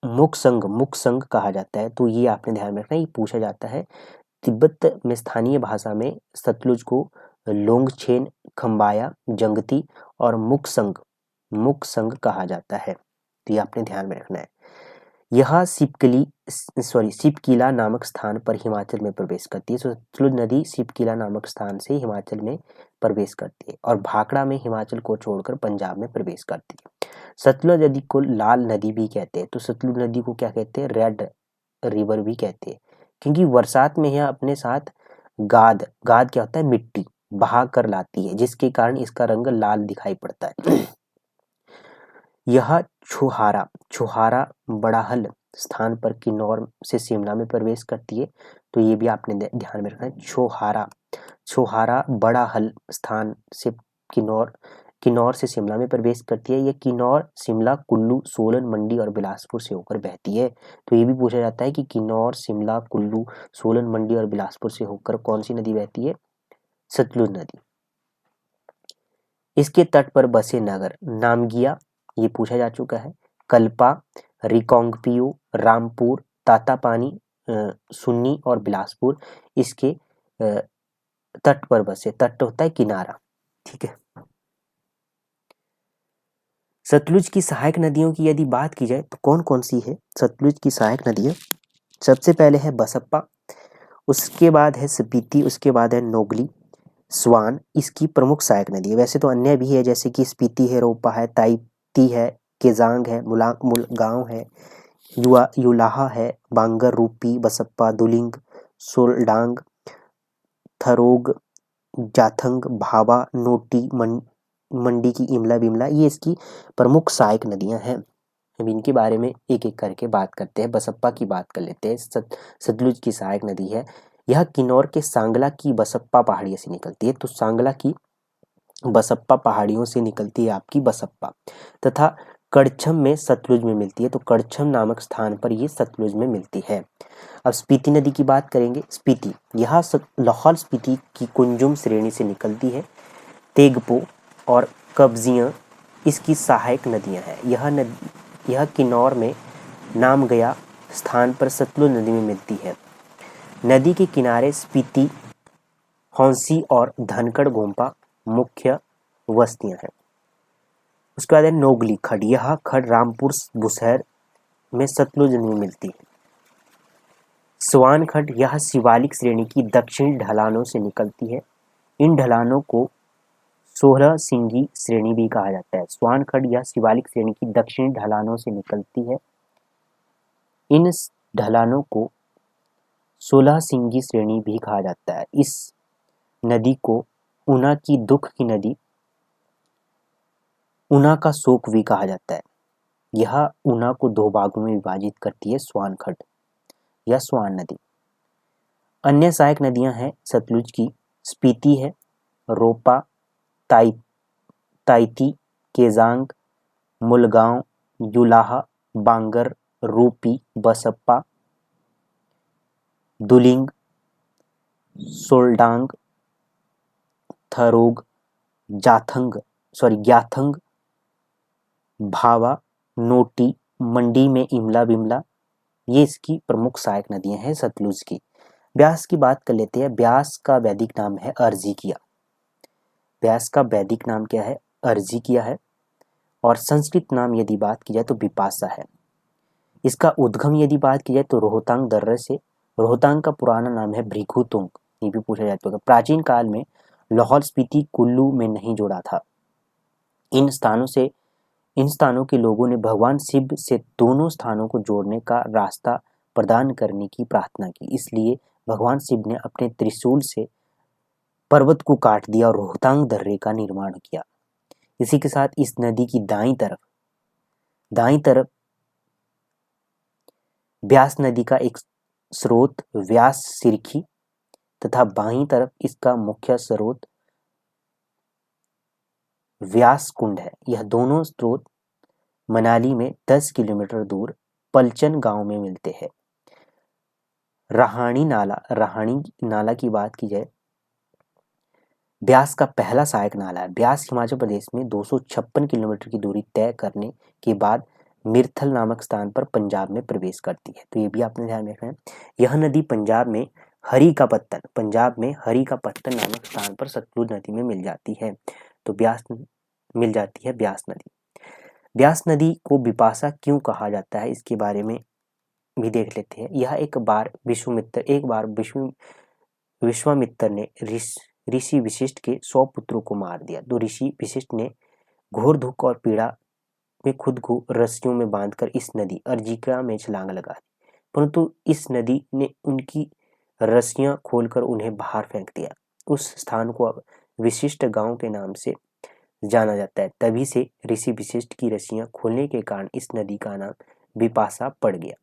मुकसंग कहा जाता है। तो ये आपने ध्यान में रखना, ये पूछा जाता है। तिब्बत में स्थानीय भाषा में सतलुज को लोंगछेन, खंबाया, जंगती और मुकसंग कहा जाता है। तो ये आपने ध्यान में रखना है। यह सिपकिला नामक स्थान पर हिमाचल में प्रवेश करती है। सतलुज नदी सिपकिला नामक स्थान से हिमाचल में प्रवेश करती है और भाखड़ा में हिमाचल को छोड़कर पंजाब में प्रवेश करती है। सतलुज नदी को लाल नदी भी कहते हैं। तो सतलुज नदी को क्या कहते हैं? रेड रिवर भी कहते हैं, क्योंकि बरसात में यह अपने साथ गाद क्या होता है? मिट्टी बहा कर लाती है, जिसके कारण इसका रंग लाल दिखाई पड़ता है। यह छुहारा बड़ाहल स्थान पर किन्नौर से शिमला में प्रवेश करती है। तो ये भी आपने ध्यान में रखना है। छुहारा बड़ाहल स्थान से किन्नौर से शिमला में प्रवेश करती है। ये किन्नौर, शिमला, कुल्लू, सोलन, मंडी और बिलासपुर से होकर बहती है। तो ये भी पूछा जाता है कि किन्नौर, शिमला, कुल्लू, सोलन, मंडी और बिलासपुर से होकर कौन सी नदी बहती है? सतलुज नदी। इसके तट पर बसे नगर नामगिया, ये पूछा जा चुका है, कल्पा, रिकांगपिओ, रामपुर, तातापानी, सुन्नी और बिलासपुर इसके तट पर बसे। तट होता है किनारा, ठीक है। सतलुज की सहायक नदियों की यदि बात की जाए तो कौन कौन सी है सतलुज की सहायक नदियां? सबसे पहले है बसप्पा, उसके बाद है स्पीति, उसके बाद है नोगली, स्वान इसकी प्रमुख सहायक नदी है। वैसे तो अन्य भी है, जैसे कि स्पीति है, रोपा है, ताइती है, केजांग है, मुलगांव है, युलाहा है, बांगर, रूपी, बसप्पा, दुलिंग, सोलडांग, थरोग, जाथंग, भावा, नोटी, मंडी की इमला बिमला, ये इसकी प्रमुख सहायक नदियां हैं। अब इनके बारे में एक एक करके बात करते हैं। बसप्पा की बात कर लेते हैं। सतलुज की सहायक नदी है। यह किन्नौर के सांगला की बसप्पा पहाड़ियों से निकलती है। तो सांगला की बसप्पा पहाड़ियों से निकलती है आपकी बसप्पा, तथा कड़छम में सतलुज में मिलती है। तो कड़छम नामक स्थान पर ये सतलुज में मिलती है। अब स्पीति नदी की बात करेंगे। स्पीति यह लाहौल स्पीति की कुंजुम श्रेणी से निकलती है। तेगपो और कब्जियां इसकी सहायक नदियां हैं। यह किन्नौर में नाम गया स्थान पर सतलुज नदी में मिलती है। नदी के किनारे स्पीति, हौंसी और धनखड़ गोम्पा मुख्य बस्तियां हैं। उसके बाद है नोगली खड, यह खड रामपुर बुसहर में सतलुज नदी में मिलती है। स्वान खड यह शिवालिक श्रेणी की दक्षिणी ढलानों से निकलती है। इन ढलानों को 16 सिंगी श्रेणी भी कहा जाता है। स्वान खड यह शिवालिक श्रेणी की दक्षिणी ढलानों से निकलती है। इन ढलानों को 16 सिंगी श्रेणी भी कहा जाता है। इस नदी को ऊना की दुख की नदी ऊना का शोक भी कहा जाता है। यह ऊना को 2 भागों में विभाजित करती है, स्वान खड्ड या स्वान नदी। अन्य सहायक नदियां हैं सतलुज की, स्पीति है, रोपा, ताई ताइती, केजांग, मुलगांव, युलाहा, बांगर, रूपी, बसप्पा, दुलिंग, सोलडांग, थरोग, ग्याथंग, भावा, नोटी, मंडी में इमला बिमला, ये इसकी प्रमुख सहायक नदियां हैं सतलुज की। ब्यास की बात कर लेते हैं। ब्यास का वैदिक नाम है अर्जिकिया। ब्यास का वैदिक नाम क्या है? अर्जिकिया है। और संस्कृत नाम यदि बात की जाए तो बिपाशा है। इसका उद्गम यदि बात की जाए तो रोहतांग दर्रे से। रोहतांग का पुराना नाम है भृगुतुंग। ये भी पूछा जाता है। प्राचीन काल में लाहौल स्पीति कुल्लू में नहीं जोड़ा था। इन स्थानों के लोगों ने भगवान शिव से दोनों स्थानों को जोड़ने का रास्ता प्रदान करने की प्रार्थना की। इसलिए भगवान शिव ने अपने त्रिशूल से पर्वत को काट दिया और रोहतांग दर्रे का निर्माण किया। इसी के साथ इस नदी की दाईं तरफ ब्यास नदी का एक स्रोत व्यास सिरखी तथा बाईं तरफ इसका मुख्य स्रोत व्यास कुंड है। यह दोनों स्रोत मनाली में 10 किलोमीटर दूर पलचन गांव में मिलते हैं। रहाणी नाला की बात की जाए, ब्यास का पहला सहायक नाला है। ब्यास हिमाचल प्रदेश में 256 किलोमीटर की दूरी तय करने के बाद मिर्थल नामक स्थान पर पंजाब में प्रवेश करती है। तो ये भी आपने ध्यान रखना है। यह नदी पंजाब में हरी का पत्तन नामक स्थान पर सतलुज नदी में मिल जाती है। तो ब्यास नदी। ब्यास नदी को बिपाशा क्यों कहा जाता है, इसके बारे में भी देख लेते हैं। यह एक बार विश्वामित्र ने ऋषि वशिष्ठ के 100 पुत्रों को मार दिया। तो ऋषि वशिष्ठ ने घोर दुख और पीड़ा में खुद को रस्सियों में बांधकर इस नदी अर्जिका में छलांग लगा दी, परंतु इस नदी ने उनकी रस्सियां खोलकर उन्हें बाहर फेंक दिया। उस स्थान को अब विशिष्ट गांव के नाम से जाना जाता है। तभी से ऋषि वशिष्ठ की रस्सियां खोलने के कारण इस नदी का नाम बिपाशा पड़ गया।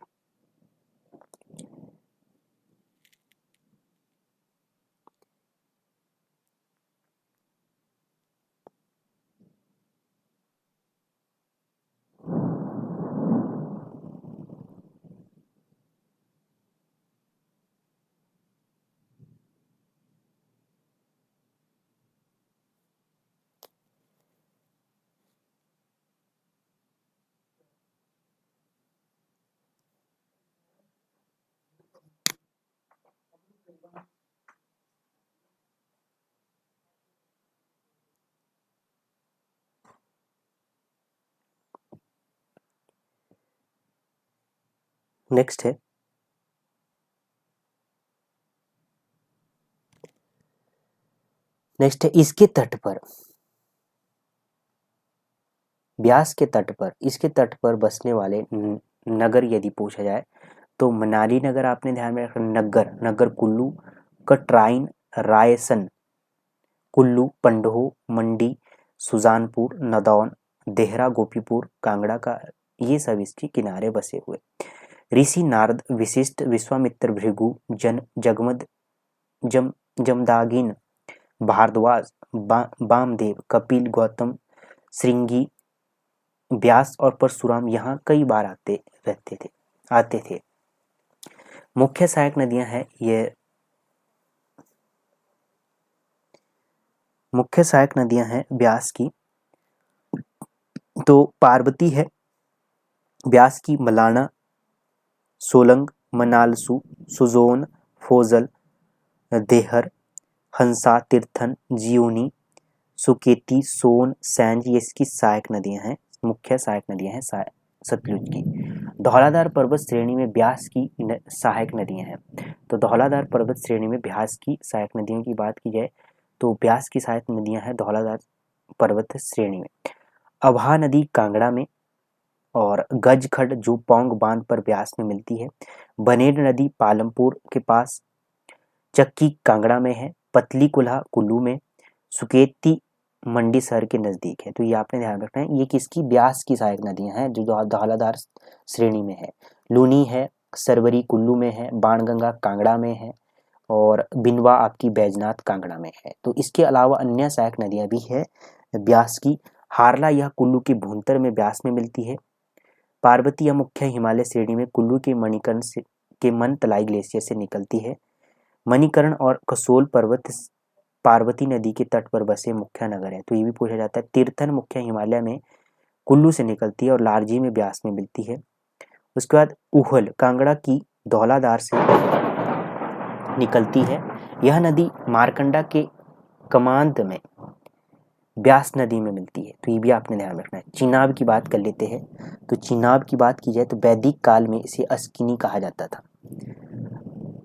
नेक्स्ट है इसके तट पर, ब्यास के तट पर बसने वाले नगर यदि पूछा जाए तो मनाली नगर आपने ध्यान में रखना। नगर कुल्लू, कटराइन, रायसन, कुल्लू, पंडोह, मंडी, सुजानपुर, नदौन, देहरा, गोपीपुर, कांगड़ा का, ये सब इसके किनारे बसे हुए। ऋषि नारद, वशिष्ठ, विश्वामित्र, भृगु, जगमद, जमदागिन, भारद्वाज, वामदेव, कपिल, गौतम, श्रृंगी, व्यास और परशुराम यहाँ कई बार आते थे। मुख्य सहायक नदियां हैं ब्यास की। तो पार्वती है, ब्यास की मलाना, सोलंग, मनालसू, सुजोन, फोजल, देहर, हंसा, तीर्थन, जियोनी, सुकेती, सोन, सैंज, ये इसकी सहायक नदियां हैं, मुख्य सहायक नदियां हैं सतलुज की। धौलाधार पर्वत श्रेणी में ब्यास की सहायक नदियां हैं। तो धौलाधार पर्वत श्रेणी में ब्यास की सहायक नदियों की बात की जाए तो ब्यास की सहायक नदियां हैं धौलाधार पर्वत श्रेणी में। अभाह नदी कांगड़ा में, और गजखड जो पौंग बांध पर ब्यास में मिलती है। बनेर नदी पालमपुर के पास, चक्की कांगड़ा में है। पतली कुल्हा कुल्लू में, सुकेती मंडी शहर के नज़दीक है। तो ये आपने ध्यान रखना है। ये किसकी, ब्यास की सहायक नदियां हैं जो धौलाधार श्रेणी में है। लूनी है, सरवरी कुल्लू में है, बाणगंगा कांगड़ा में है और बिनवा आपकी बैजनाथ कांगड़ा में है। तो इसके अलावा अन्य सहायक नदियां भी है ब्यास की। हारला यह कुल्लू की भूंतर में ब्यास में मिलती है। पार्वती यह मुख्य हिमालय श्रेणी में कुल्लू के मणिकर्ण से के मनतलाई ग्लेशियर से निकलती है। मणिकर्ण और कसोल पर्वत पार्वती नदी के तट पर बसे मुख्य नगर है। तो ये भी पूछा जाता है। तीर्थन मुख्य हिमालय में कुल्लू से निकलती है और लारजी में ब्यास में मिलती है। उसके बाद उहल कांगड़ा की धौलाधार से निकलती है। यह नदी मारकंडा के कमांद में ब्यास नदी में मिलती है। तो ये भी आपने ध्यान रखना है। चिनाब की बात कर लेते हैं। तो चिनाब की बात की जाए तो वैदिक काल में इसे अस्किनी कहा जाता था।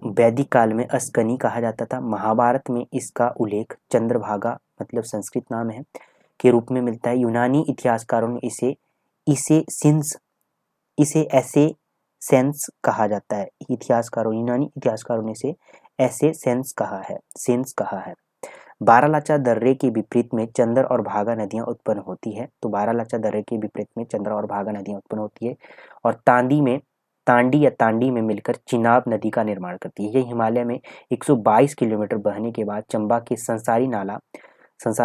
वैदिक काल में अस्कनी कहा जाता था। महाभारत में इसका उल्लेख चंद्रभागा मतलब संस्कृत नाम है के रूप में मिलता है। यूनानी इतिहासकारों ने इसे ऐसे सेंस कहा जाता है। यूनानी इतिहासकारों ने इसे ऐसे सेंस कहा है। बारालाचा दर्रे के विपरीत में चंद्र और भागा नदियां उत्पन्न होती है। तो बारालाचा दर्रे के विपरीत में चंद्र और भागा नदियां उत्पन्न होती है और तांडी में मिलकर चिनाब नदी का निर्माण करती है। ये हिमालय में 122 किलोमीटर बहने के बाद चंबा के संसारी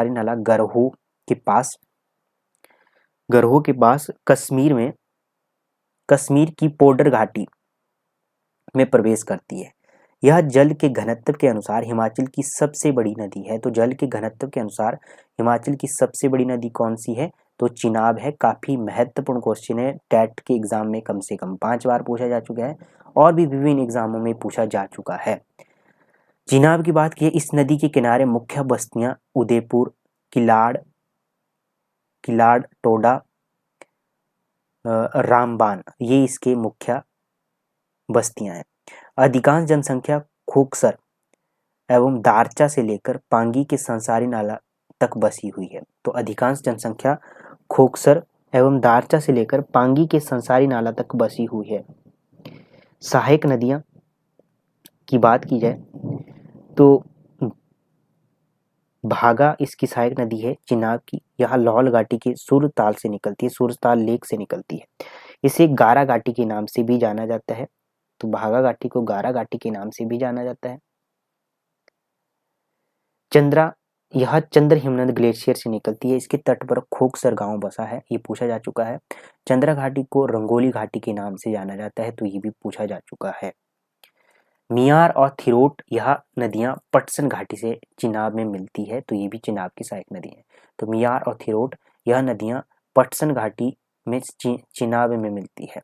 नाला गरहो के पास कश्मीर की पोडर घाटी में प्रवेश करती है। यह जल के घनत्व के अनुसार हिमाचल की सबसे बड़ी नदी है। तो जल के घनत्व के अनुसार हिमाचल की सबसे बड़ी नदी कौन सी है? तो चिनाब है। काफी महत्वपूर्ण क्वेश्चन है। टेट के एग्जाम में कम से कम 5 बार पूछा जा चुका है और भी विभिन्न एग्जामों में पूछा जा चुका है। चिनाब की बात की, इस नदी के किनारे मुख्य बस्तियां उदयपुर, किलाड़, टोडा, रामबान ये इसके मुख्य बस्तियां हैं। अधिकांश जनसंख्या खोकसर एवं दारचा से लेकर पांगी के संसारी नाला तक बसी हुई है। तो अधिकांश जनसंख्या खोकसर एवं दारचा से लेकर पांगी के संसारी नाला तक बसी हुई है। सहायक नदियां की बात की जाए तो भागा इसकी सहायक नदी है चिनाब की। यह लाहौल घाटी के सूरताल से निकलती है, सूरताल लेक से निकलती है। इसे गारा घाटी के नाम से भी जाना जाता है। तो भागा घाटी को गारा घाटी के नाम से भी जाना जाता है। यह चंद्र हिमनद ग्लेशियर से निकलती है। इसके तट पर खोकसर गांव बसा है, ये पूछा जा चुका है। चंद्रा घाटी को रंगोली घाटी के नाम से जाना जाता है। तो ये भी पूछा जा चुका है। मियार और थिरोट यह नदियां पटसन घाटी से चिनाब में मिलती है। तो ये भी चिनाब की सहायक नदी है। तो मियार और थिरोट यह नदियां पटसन घाटी में चिनाब में मिलती है।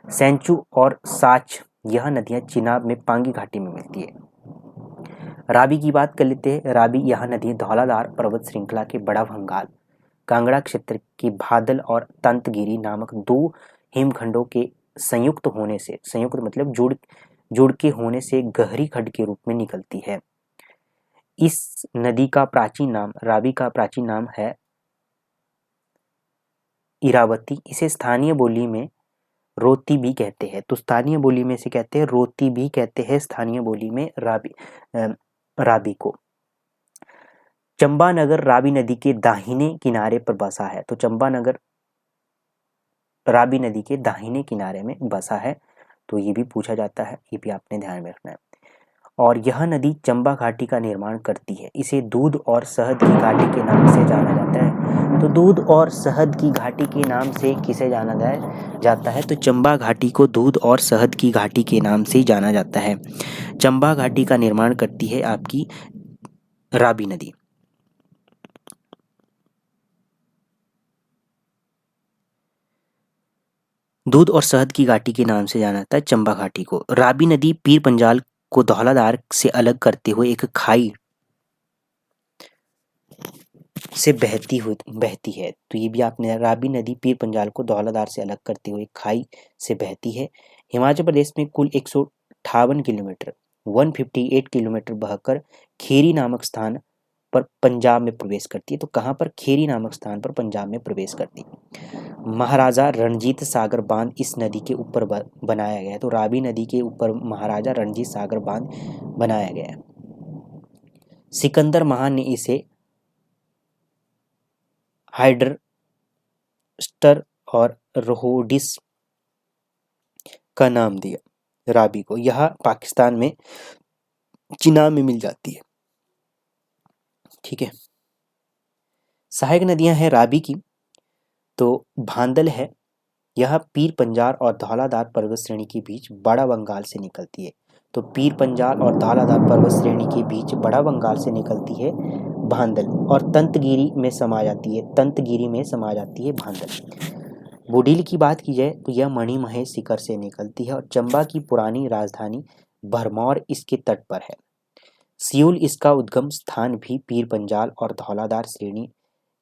सेंचू और साच यह नदियां चिनाब में पांगी घाटी में मिलती है। रावी की बात कर लेते हैं। रावी यह नदी धौलाधार पर्वत श्रृंखला के बड़ा भंगाल कांगड़ा क्षेत्र के भादल और तंतगिरी नामक 2 हिमखंडों के संयुक्त मतलब जुड़ के होने से गहरी खड्ड के रूप में निकलती है। इस नदी का प्राचीन नाम, रावी का प्राचीन नाम है इरावती। इसे स्थानीय बोली में रोती भी कहते हैं। तो स्थानीय बोली में इसे कहते हैं रोती भी कहते हैं स्थानीय बोली में रावी को। चंबानगर रावी नदी के दाहिने किनारे पर बसा है। तो चंबानगर रावी नदी के दाहिने किनारे में बसा है। तो ये भी पूछा जाता है, ये भी आपने ध्यान में रखना है। और यह नदी चंबा घाटी का निर्माण करती है। इसे दूध और शहद की घाटी के नाम से जाना जाता है। तो दूध और शहद की घाटी के नाम से किसे जाना जाता है? तो चंबा घाटी को दूध और शहद की घाटी के नाम से जाना जाता है। चंबा घाटी का निर्माण करती है आपकी रावी नदी। दूध और शहद की घाटी के नाम से जाना जाता है चंबा घाटी को। रावी नदी पीर पंजाल को धौलाधार से अलग करते हुए एक खाई से बहती है। तो ये भी आपने, रावी नदी पीर पंजाल को धौलाधार से अलग करते हुए खाई से बहती है। हिमाचल प्रदेश में कुल 158 किलोमीटर 158 किलोमीटर बहकर खेरी नामक स्थान पर पंजाब में प्रवेश करती है। तो कहाँ पर? खेरी नामक स्थान पर पंजाब में प्रवेश करती है। महाराजा रणजीत सागर बांध इस नदी के ऊपर बनाया गया है। तो रावी नदी के ऊपर महाराजा रणजीत सागर बांध बनाया गया है। सिकंदर महान ने इसे हाइड्रस्टर और रोहोडिस का नाम दिया रावी को। यह पाकिस्तान में चिनाब में मिल जाती है। ठीक है, सहायक नदियां हैं रावी की, तो भांदल है, यह पीर पंजाल और धौलाधार पर्वत श्रेणी के बीच बड़ा बंगाल से निकलती है। तो पीर पंजाल और धौलाधार पर्वत श्रेणी के बीच बड़ा बंगाल से निकलती है भांदल, और तंतगिरी में समा जाती है, तंतगिरी में समा जाती है भांदल। बूडील की बात की जाए तो यह मणिमहेश शिखर से निकलती है और चंबा की पुरानी राजधानी भरमौर इसके तट पर है। सियूल इसका उद्गम स्थान भी पीर पंजाल और धौलाधार श्रेणी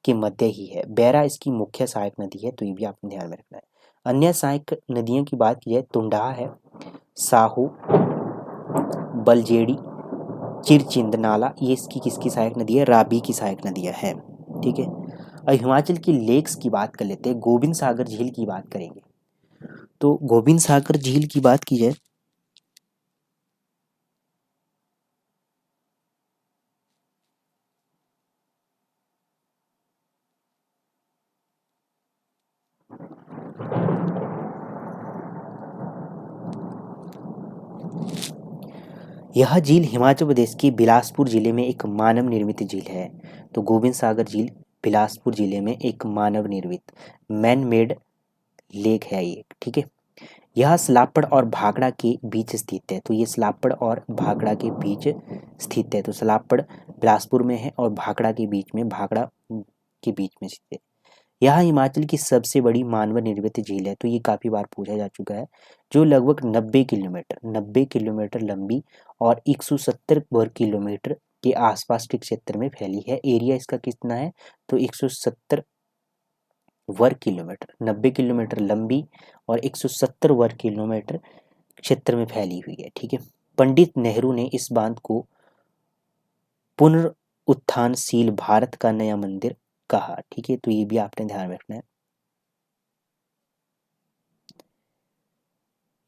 के मध्य ही है। बैरा इसकी मुख्य सहायक नदी है, तो ये भी आपने ध्यान में रखना है। अन्य सहायक नदियों की बात की जाए, तुंडा है, साहू, बलजेड़ी, चिरचिंद नाला, ये इसकी किसकी सहायक नदी है? रावी की सहायक नदियां हैं। ठीक है, अब हिमाचल की लेक्स की बात कर लेते हैं। गोबिंद सागर झील की बात करेंगे। तो गोबिंद सागर झील की बात की जाए, यह झील हिमाचल प्रदेश के बिलासपुर जिले में एक मानव निर्मित झील है। तो गोबिंद सागर झील बिलासपुर जिले में एक मानव निर्मित मैन मेड लेक है ये। ठीक है, यह सलापड़ और भाखड़ा के बीच स्थित है। तो ये सलापड़ और भाखड़ा के बीच स्थित है। तो सलापड़ बिलासपुर में है और भाखड़ा के बीच में, भाखड़ा के बीच में स्थित है। यह हिमाचल की सबसे बड़ी मानव निर्मित झील है। तो ये काफ़ी बार पूछा जा चुका है, जो लगभग 90 किलोमीटर लंबी और 170 वर्ग किलोमीटर के आसपास के क्षेत्र में फैली है। एरिया इसका कितना है? तो 170 वर्ग किलोमीटर, 90 किलोमीटर लंबी और 170 वर्ग किलोमीटर क्षेत्र में फैली हुई है। ठीक है, पंडित नेहरू ने इस बांध को पुनरुत्थानशील भारत का नया मंदिर कहा। ठीक है, तो ये भी आपने ध्यान में रखना है।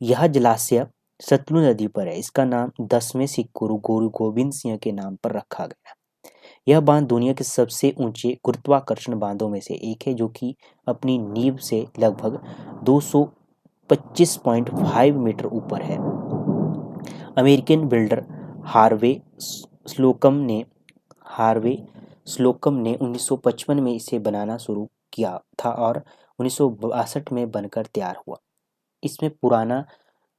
यह जलाशय सतलुज नदी पर है। इसका नाम 10वें सिख गुरु गोबिंद सिंह के नाम पर रखा गया। यह बांध दुनिया के सबसे ऊंचे गुरुत्वाकर्षण बांधों में से एक है, जो कि अपनी नींव से लगभग 225.5 मीटर ऊपर है। अमेरिकन बिल्डर हार्वे स्लोकम ने 1955 में इसे बनाना शुरू किया था और 1962 में बनकर तैयार हुआ। इसमें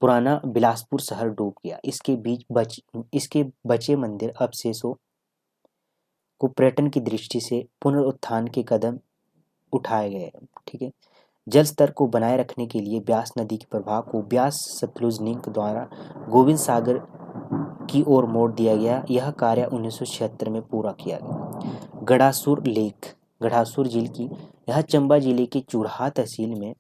पुराना बिलासपुर शहर डूब गया। इसके बचे मंदिर अवशेषों को पर्यटन की दृष्टि से पुनरुत्थान के कदम उठाए गए। ठीक है, जल स्तर को बनाए रखने के लिए ब्यास नदी के प्रवाह को ब्यास सतलुज लिंक द्वारा गोविंद सागर की ओर मोड़ दिया गया। यह कार्य 1976 में पूरा किया गया। गढ़ासुर झील की, यह चंबा जिले के चुराहा तहसील में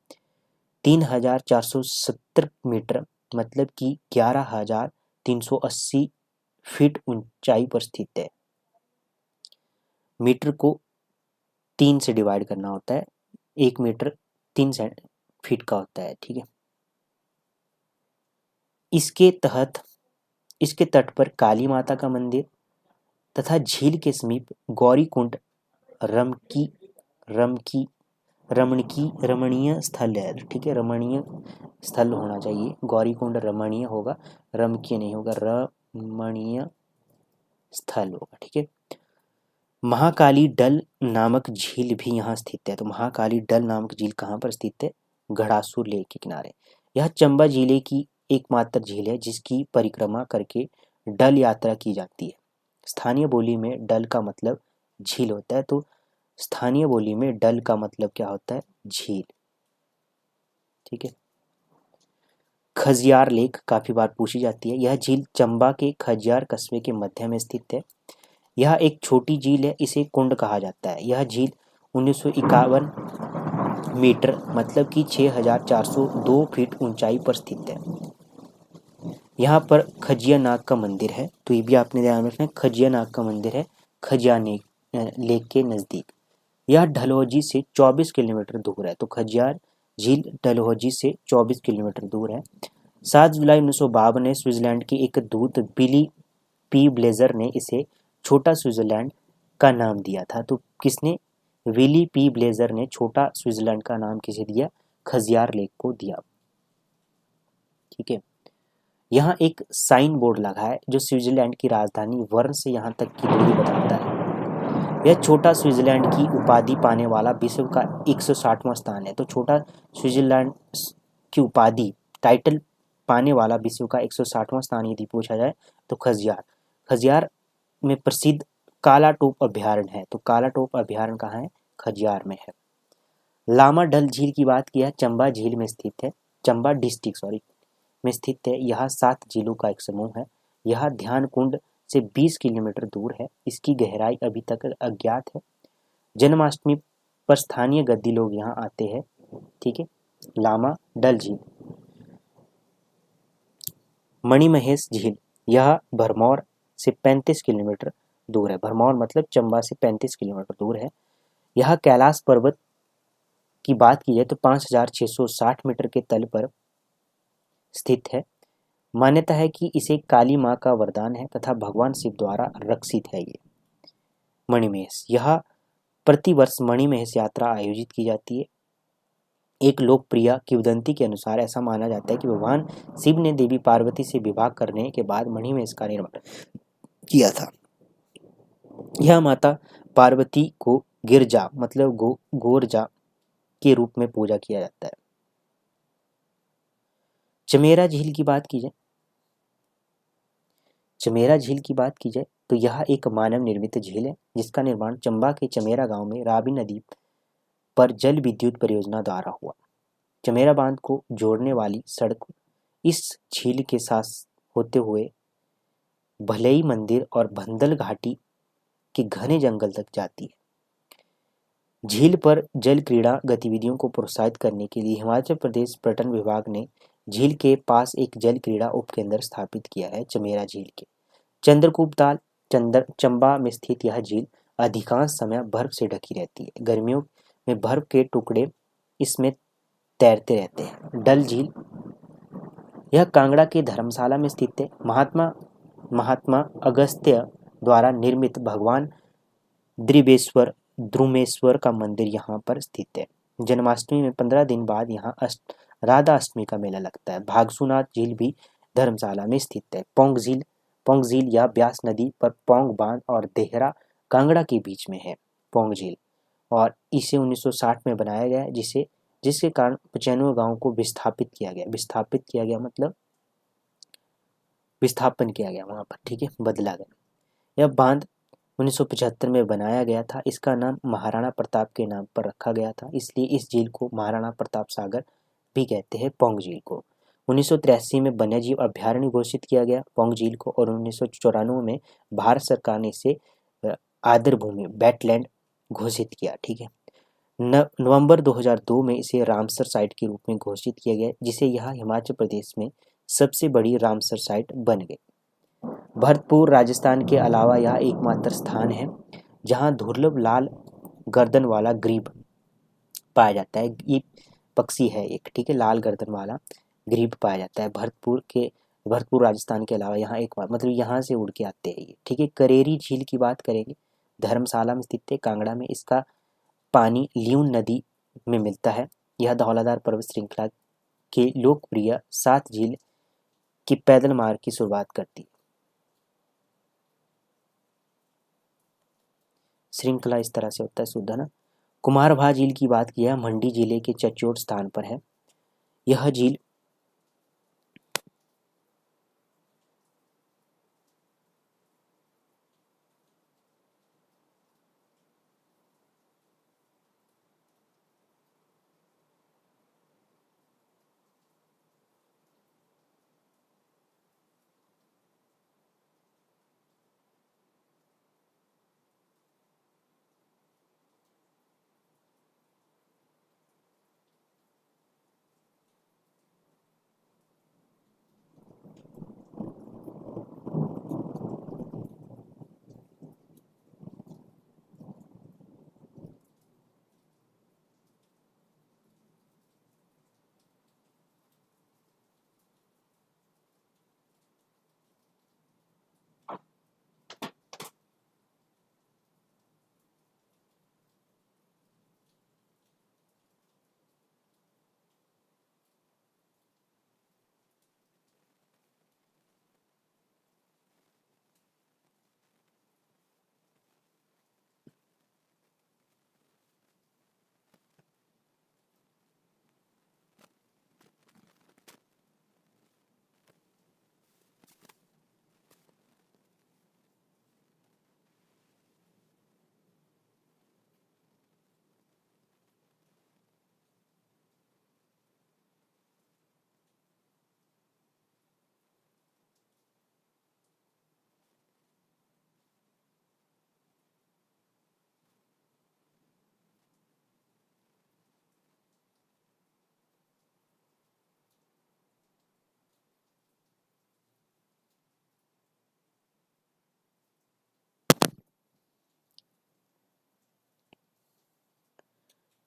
3470 मीटर मतलब कि 11,380 फीट ऊंचाई पर स्थित है। मीटर को 3 से डिवाइड करना होता है, 1 मीटर 3 फीट का होता है। ठीक है, इसके तट पर काली माता का मंदिर तथा झील के समीप गौरीकुंड रमणीय स्थल है। ठीक है, रमणीय स्थल होना चाहिए, गौरीकुंड रमणीय होगा, रमकीय नहीं होगा, रमणीय स्थल होगा। ठीक है, महाकाली डल नामक झील भी यहाँ स्थित है। तो महाकाली डल नामक झील कहाँ पर स्थित है? घड़ासुर लेक के किनारे। यह चंबा जिले की एकमात्र झील है जिसकी परिक्रमा करके डल यात्रा की जाती है। स्थानीय बोली में डल का मतलब झील होता है। तो स्थानीय बोली में डल का मतलब क्या होता है? झील। ठीक है, खजियार लेक काफी बार पूछी जाती है। यह झील चंबा के खजियार कस्बे के मध्य में स्थित है। यह एक छोटी झील है, इसे कुंड कहा जाता है। यह झील 1951 मीटर मतलब कि 6,402 फीट ऊंचाई पर स्थित है। यहाँ पर खजिया नाग का मंदिर है। तो ये भी आपने ध्यान रखना है, खजिया नाग का मंदिर है खजिया लेक के नज़दीक। यह डलहौजी से 24 किलोमीटर दूर है। तो खजियार झील डलहौजी से 24 किलोमीटर दूर है। 7 जुलाई 1952 में स्विट्जरलैंड के एक दूत बिली पी ब्लेजर ने इसे छोटा स्विट्जरलैंड का नाम दिया था। तो किसने? विली पी ब्लेजर ने छोटा स्विट्जरलैंड का नाम किसे दिया? खजियार लेक को दिया। ठीक है, यहाँ एक साइन बोर्ड लगा है जो स्विट्जरलैंड की राजधानी वर्न से यहाँ तक की दूरी बताता है। यह छोटा स्विट्जरलैंड की उपाधि पाने वाला विश्व का 160वां स्थान है। तो छोटा स्विट्जरलैंड की उपाधि टाइटल पाने वाला विश्व का 160वां स्थान यदि पूछा जाए तो खजियार। खजियार में प्रसिद्ध काला टोप अभ्यारण्य है। तो काला टोप अभ्यारण्य कहाँ है? खजियार में है। लामा डल झील की बात किया, चंबा झील में स्थित है, चंबा डिस्ट्रिक्ट में स्थित है। यह 7 झीलों का एक समूह है। यह ध्यान कुंड से 20 किलोमीटर दूर है। इसकी गहराई अभी तक अज्ञात है। जन्माष्टमी पर स्थानीय गद्दी लोग यहाँ आते हैं। ठीक है, लामा डल झील। मणिमहेश झील, यह भरमौर से 35 किलोमीटर दूर है। भरमौर मतलब चंबा से 35 किलोमीटर दूर है। यह कैलाश पर्वत की बात की जाए तो 5660 मीटर के तल पर स्थित है। मान्यता है कि इसे काली माँ का वरदान है तथा भगवान शिव द्वारा रक्षित है। ये मणिमहेश, यह प्रतिवर्ष मणिमहेश यात्रा आयोजित की जाती है। एक लोकप्रिय किंवदंती के अनुसार ऐसा माना जाता है कि भगवान शिव ने देवी पार्वती से विवाह करने के बाद मणिमहेश का निर्माण किया था। यह माता पार्वती को गिरजा मतलब गोरजा के रूप में पूजा किया जाता है। चमेरा झील की बात की जाए, चमेरा झील की बात की जाए तो यह एक मानव निर्मित झील है जिसका निर्माण चंबा के चमेरा गांव में रावी नदी पर जल विद्युत परियोजना द्वारा हुआ। चमेरा बांध को जोड़ने वाली सड़क इस झील के साथ होते हुए भलई मंदिर और भंदल घाटी के घने जंगल तक जाती है। झील पर जल क्रीड़ा गतिविधियों को प्रोत्साहित करने के लिए हिमाचल प्रदेश पर्यटन विभाग ने झील के पास एक जल क्रीड़ा उपकेंद्र स्थापित किया है। चमेरा झील के चंद्रकूप ताल चंबा में स्थित यह झील अधिकांश समय बर्फ से ढकी रहती है। गर्मियों में बर्फ के टुकड़े इसमें तैरते रहते हैं। डल झील, यह कांगड़ा के धर्मशाला में स्थित है। महात्मा अगस्त्य द्वारा निर्मित भगवान द्रुमेश्वर का मंदिर यहाँ पर स्थित है। जन्माष्टमी में 15 दिन बाद यहाँ राधा अष्टमी का मेला लगता है। भागसूनाथ झील भी धर्मशाला में स्थित है। पोंग झील या ब्यास नदी पर पोंग बांध और देहरा कांगड़ा के बीच में है पोंग झील, और इसे 1960 में बनाया गया जिसके कारण 95 गांवों को विस्थापित किया गया मतलब विस्थापन किया गया वहां पर। ठीक है, बदला गया। यह बांध 1975 में बनाया गया था। इसका नाम महाराणा प्रताप के नाम पर रखा गया था, इसलिए इस झील को महाराणा प्रताप सागर भी कहते हैं। पोंग झील को 1983 में वन्यजीव अभ्यारण्य घोषित किया गया पोंग झील को, और 1994 में भारत सरकार ने इसे आदर भूमि वेटलैंड घोषित किया। ठीक है, नवंबर 2002 में इसे रामसर साइट के रूप में घोषित किया गया, जिसे यह हिमाचल प्रदेश में सबसे बड़ी रामसर साइट बन गई। भरतपुर राजस्थान के अलावा यह एकमात्र स्थान है जहां दुर्लभ लाल गर्दन वाला ग्रीब पाया जाता है। ये पक्षी है एक, ठीक है, लाल गर्दन वाला ग्रीब पाया जाता है भरतपुर राजस्थान के अलावा यहाँ एक मतलब यहाँ से उड़ के आते हैं ये। ठीक है, करेरी झील की बात करेंगे, धर्मशाला में स्थित है, कांगड़ा में। इसका पानी ल्यून नदी में मिलता है। यह धौलाधार पर्वत श्रृंखला के लोकप्रिय 7 झील की पैदल मार्ग की शुरुआत करती है। श्रृंखला इस तरह से होता है शुद्ध, है ना। कुमारभा झील की बात किया, मंडी जिले के चचोट स्थान पर है। यह झील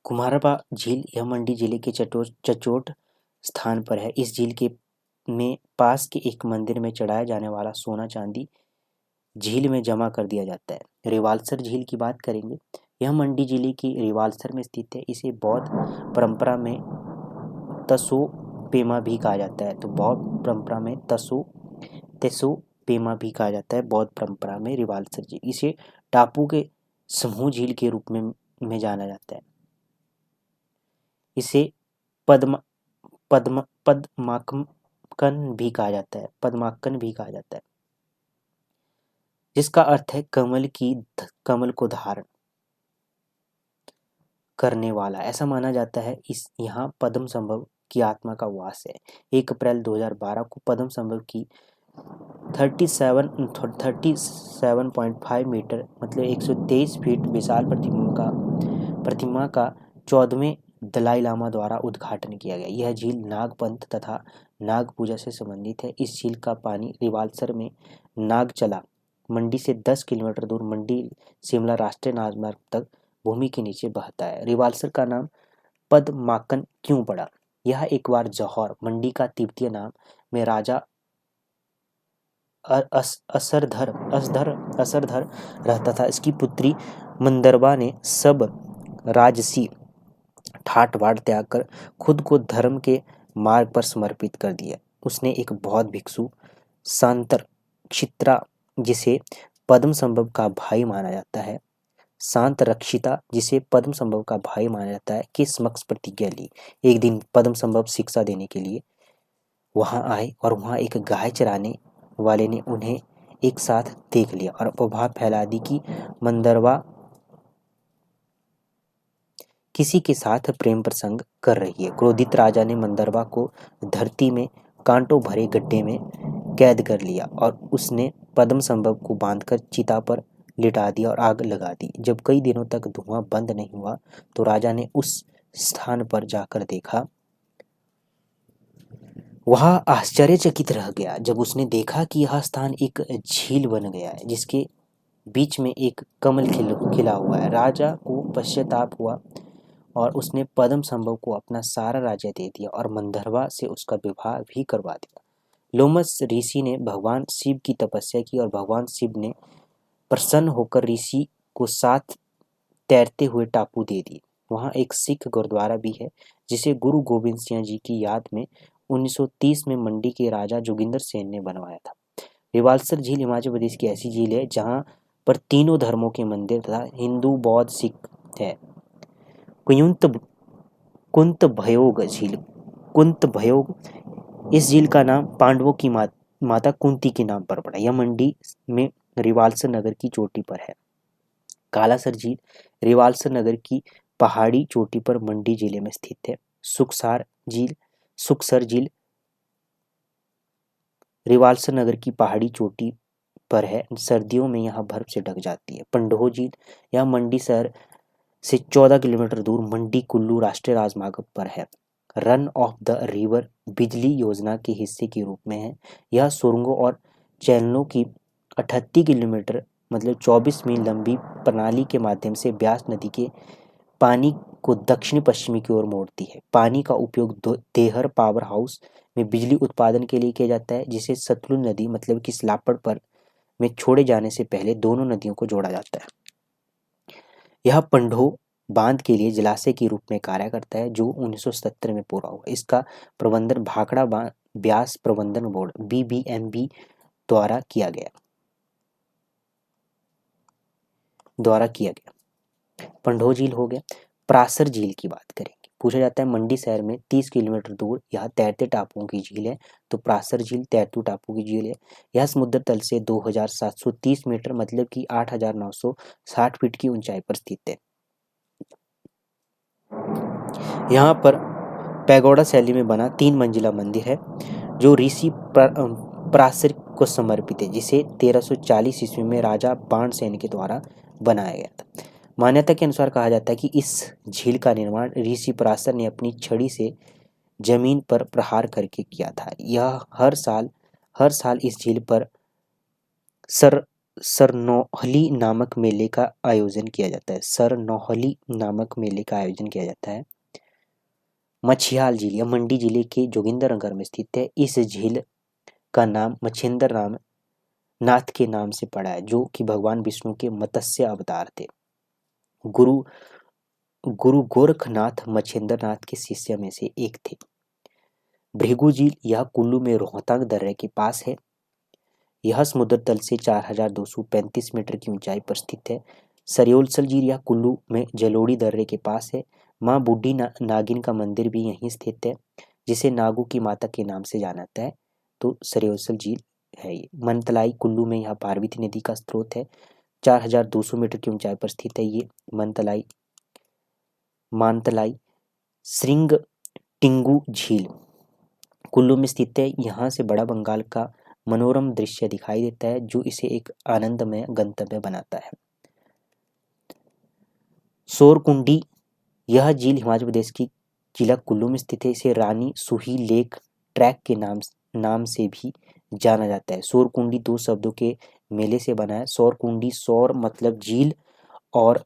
कुमारबा झील यह मंडी जिले के चचोट स्थान पर है। इस झील के में पास के एक मंदिर में चढ़ाया जाने वाला सोना चांदी झील में जमा कर दिया जाता है। रिवाल्सर झील की बात करेंगे। यह मंडी जिले की रिवाल्सर में स्थित है। इसे बौद्ध परंपरा में तसो पेमा भी कहा जाता है। तो बौद्ध परंपरा में तेसो पेमा भी कहा जाता है। बौद्ध परंपरा में रिवाल्सर झील, इसे टापू के समूह झील के रूप में जाना जाता है। इसे पद्माकन भी कहा जाता है। पद्माकन भी कहा जाता है, जिसका अर्थ है कमल को धारण करने वाला। ऐसा माना जाता है इस यहाँ पद्म संभव की आत्मा का वास है। 1 अप्रैल 2012 को पद्म संभव की 37.5 मीटर मतलब 123 फीट विशाल प्रतिमा का 14वें दलाई लामा द्वारा उद्घाटन किया गया। यह झील नागपंथ तथा नाग पूजा से संबंधित है। इस झील का पानी रिवाल्सर में नागचला मंडी से 10 किलोमीटर दूर मंडी शिमला राष्ट्रीय राजमार्ग तक भूमि के नीचे बहता है। रिवाल्सर का नाम पद्माकन क्यों पड़ा? यह एक बार जौहर मंडी का तिब्बतीय नाम में राजा असरधर रहता था। इसकी पुत्री मंदरबा ने सब राजसी ठाट बाट त्याग कर खुद को धर्म के मार्ग पर समर्पित कर दिया। उसने एक बौद्ध भिक्षु शांतर क्षित्रा, जिसे पद्म संभव का भाई माना जाता है, शांत रक्षिता, जिसे पद्म संभव का भाई माना जाता है, के समक्ष प्रतिज्ञा ली। एक दिन पद्म संभव शिक्षा देने के लिए वहां आए और वहां एक गाय चराने वाले ने उन्हें एक साथ देख लिया और अफवाह फैला दी कि मंदरवा किसी के साथ प्रेम प्रसंग कर रही है। क्रोधित राजा ने मंदरवा को धरती में कांटों भरे गड्ढे में कैद कर लिया और उसने पद्म संभव को बांधकर चिता पर लिटा दिया और आग लगा दी। जब कई दिनों तक धुआं बंद नहीं हुआ तो राजा ने उस स्थान पर जाकर देखा। वह आश्चर्यचकित रह गया जब उसने देखा कि यह स्थान एक झील बन गया है, जिसके बीच में एक कमल खिला हुआ है। राजा को पश्चाताप हुआ और उसने पद्म संभव को अपना सारा राज्य दे दिया और मंदरवा से उसका विवाह भी करवा दिया। लोमस ऋषि ने भगवान शिव की तपस्या की और भगवान शिव ने प्रसन्न होकर ऋषि को 7 तैरते हुए टापू दे दिए। वहाँ एक सिख गुरुद्वारा भी है, जिसे गुरु गोबिंद सिंह जी की याद में 1930 में मंडी के राजा जोगिंदर सेन ने बनवाया था। रिवाल्सर झील हिमाचल प्रदेश की ऐसी झील है जहाँ पर तीनों धर्मों के मंदिर तथा हिंदू, बौद्ध, सिख है। कुंतभयोग झील। कुंतभयोग, इस झील का नाम पांडवों की माता कुंती के नाम पर पड़ा। यह मंडी में रिवाल्सर नगर की चोटी पर है। कालासर झील रिवाल्सर नगर की पहाड़ी चोटी पर मंडी जिले में स्थित है। सुखसर झील रिवाल्सर नगर की पहाड़ी चोटी पर है। सर्दियों में यह बर्फ से ढक जाती है। पंडोह झील यह मंडी शहर से 14 किलोमीटर दूर मंडी कुल्लू राष्ट्रीय राजमार्ग पर है। रन ऑफ द रिवर बिजली योजना के हिस्से के रूप में है। यह सुरंगों और चैनलों की 38 किलोमीटर मतलब 24 मील लंबी प्रणाली के माध्यम से ब्यास नदी के पानी को दक्षिण पश्चिमी की ओर मोड़ती है। पानी का उपयोग देहर पावर हाउस में बिजली उत्पादन के लिए किया जाता है, जिसे सतलुज नदी मतलब कि सलापड़ पर में छोड़े जाने से पहले दोनों नदियों को जोड़ा जाता है। यह पंडोह बांध के लिए जलाशय के रूप में कार्य करता है, जो 1970 में पूरा हुआ। इसका प्रबंधन भाखड़ा ब्यास प्रबंधन बोर्ड BBMB द्वारा किया गया। पंडोह झील हो गया। परासर झील की बात करेंगे। पूछा जाता है मंडी शहर में 30 किलोमीटर दूर यह तैरते टापुओं की झील है। तो परासर झील तैरतू टापू की झील है। यह समुद्र तल से 2730 मीटर मतलब कि 8960 फीट की ऊंचाई पर स्थित है। यहाँ पर पैगोडा शैली में बना 3 मंजिला मंदिर है, जो ऋषि पराशर को समर्पित है, जिसे 1340 ईस्वी में राजा बाणसेन के द्वारा बनाया गया था। मान्यता के अनुसार कहा जाता है कि इस झील का निर्माण ऋषि पराशर ने अपनी छड़ी से जमीन पर प्रहार करके किया था। यह हर साल इस झील पर सरनोहली नामक मेले का आयोजन किया जाता है। सरनोहली नामक मेले का आयोजन किया जाता है। मछियाल झील, यह मंडी जिले के जोगिंदरनगर में स्थित है। इस झील का नाम मच्छिंद्र राम नाथ के नाम से पड़ा है, जो कि भगवान विष्णु के मत्स्य अवतार थे। गुरु गुरु गोरखनाथ मच्छिंद्र नाथ के शिष्य में से एक थे। भृगु झील, यह कुल्लू में रोहतांग दर्रे के पास है। यह समुद्र तल से 4235 मीटर की ऊंचाई पर स्थित है। सरयोलसल झील, यह कुल्लू में जलोड़ी दर्रे के पास है। माँ बूढ़ी नागिन का मंदिर भी यहीं स्थित है, जिसे नागू की माता के नाम से जाना जाता है। तो सरयोलसल झील है ये। मनतलाई, कुल्लू में यह पार्वती नदी का स्रोत है। 4200 मीटर की ऊंचाई पर स्थित है ये मानतलाई। श्रिंग टिंगू झील कुल्लू में स्थित है। यहाँ से बड़ा बंगाल का मनोरम दृश्य दिखाई देता है, जो इसे एक आनंदमय गंतव्य बनाता है। सोरकुंडी, यह झील हिमाचल प्रदेश की जिला कुल्लू में स्थित है। इसे रानी सुही लेक ट्रैक के नाम से भी जाना जाता है। सोरकुंडी दो शब्दों के मेले से बना है। सौरकुंडी, सौर मतलब झील और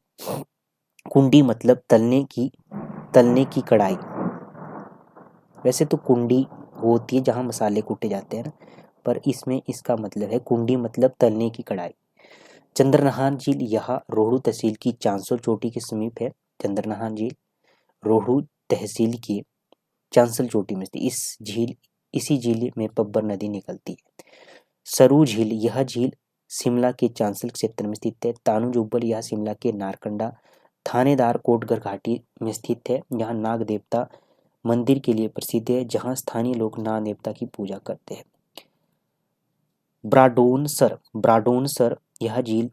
कुंडी मतलब तलने की कढ़ाई। वैसे तो कुंडी होती है जहाँ मसाले कूटे जाते हैं ना, पर इसमें इसका मतलब है कुंडी मतलब तलने की कढ़ाई। चंद्रनहान झील, यह रोहड़ू तहसील की चांसोल चोटी के समीप है। चंद्रनहान झील रोहड़ू तहसील की चांसल चोटी में स्थित। इसी झील में पब्बर नदी निकलती है। सरू झील, यह झील शिमला के चांसल क्षेत्र में स्थित है। तानू जुब्बल, यह शिमला के नारकंडा थानेदार कोटगढ़ घाटी में स्थित है। यहाँ नाग देवता मंदिर के लिए प्रसिद्ध है, जहाँ स्थानीय लोग नाग देवता की पूजा करते हैं। ब्राडोनसर, यह झील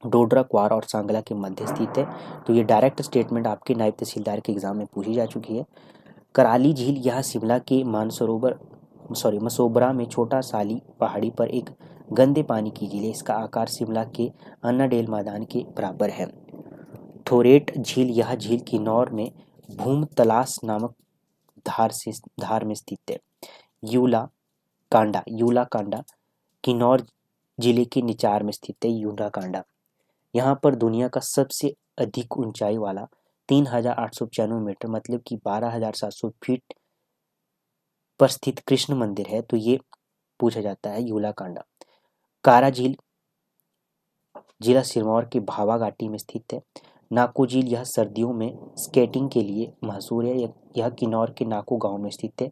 डोडरा, क्वार और सांगला के मध्य स्थित है। तो ये डायरेक्ट स्टेटमेंट आपके नायब तहसीलदार के एग्जाम में पूछी जा चुकी है। कराली झील, यह शिमला के मसोबरा में छोटा साली पहाड़ी पर एक गंदे पानी की झील है। इसका आकार शिमला के अन्नाडेल मैदान के बराबर है। थोरेट झील, यह झील किन्नौर में भूमतलाश नामक धार में स्थित है। यूला कांडा किन्नौर जिले के निचार में स्थित है। यूला कांडा, यहाँ पर दुनिया का सबसे अधिक ऊंचाई वाला 3895 मीटर मतलब कि 12700 फीट पर स्थित कृष्ण मंदिर है। तो ये पूछा जाता है यूला कांडा। कारा झील, जिला सिरमौर के भावा घाटी में स्थित है। नाको झील, यह सर्दियों में स्केटिंग के लिए मशहूर है। यह किन्नौर के नाको गांव में स्थित है।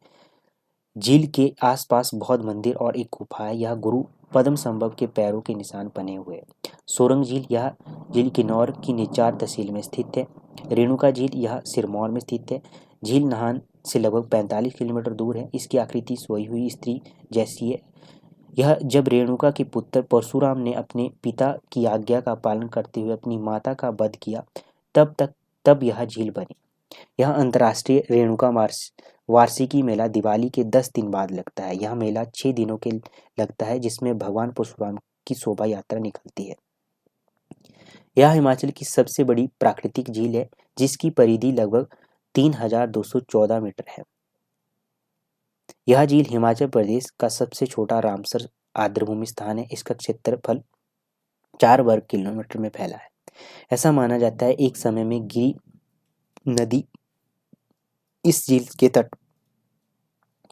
झील के आसपास बौद्ध मंदिर और एक गुफा है। यह गुरु पद्म संभव के पैरों के निशान बने हुए हैं। सोरंग झील, यह झील किन्नौर की निचार तहसील में स्थित है। रेणुका झील, यह सिरमौर में स्थित है। झील नाहन से लगभग 45 किलोमीटर दूर है। इसकी आकृति सोई हुई स्त्री जैसी है। यह जब रेणुका के पुत्र परशुराम ने अपने पिता की आज्ञा का पालन करते हुए अपनी माता का वध किया, तब यह झील बनी। यह अंतर्राष्ट्रीय रेणुका वार्षिकी मेला दिवाली के 10 दिन बाद लगता है। यह मेला 6 दिनों के लगता है, जिसमें भगवान परशुराम की शोभा यात्रा निकलती है। यह हिमाचल की सबसे बड़ी प्राकृतिक झील है, जिसकी परिधि लगभग 3214 मीटर है। यह झील हिमाचल प्रदेश का सबसे छोटा रामसर आर्द्रभूमि स्थान है। इसका क्षेत्रफल 4 वर्ग किलोमीटर में फैला है। ऐसा माना जाता है एक समय में गिरी नदी इस झील के तट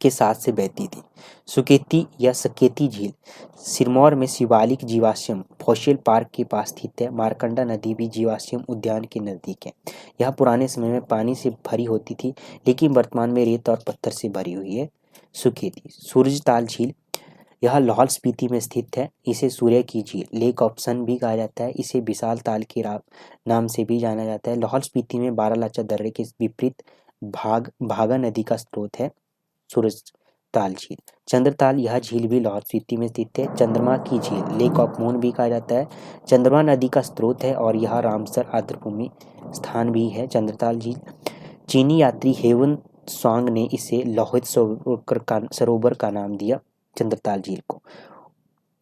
के साथ से बहती थी। सुकेती या सकेती झील सिरमौर में शिवालिक जीवाश्म फॉसिल पार्क के पास स्थित है। मारकंडा नदी भी जीवाश्म उद्यान के नजदीक है। यह पुराने समय में पानी से भरी होती थी, लेकिन वर्तमान में रेत और पत्थर से भरी हुई है। सुकेती सूरजताल झील, यह लाहौल स्पीति में स्थित है। इसे सूर्य की झील लेक ऑप्शन भी कहा जाता है। इसे विशाल ताल के नाम से भी जाना जाता है। लाहौल स्पीति में बारालाचा दर्रे के विपरीत भागा नदी का स्रोत है सूरजताल झील। चंद्रताल, यह झील भी लाहौल स्पीति में स्थित है। चंद्रमा की झील लेक ऑफ मून भी कहा जाता है। चंद्रमा नदी का स्रोत है और यह रामसर आर्द्रभूमि स्थान भी है। चंद्रताल झील, चीनी यात्री हेवन स्वांग ने इसे लोहित सरोवर का नाम दिया। चंद्रताल झील को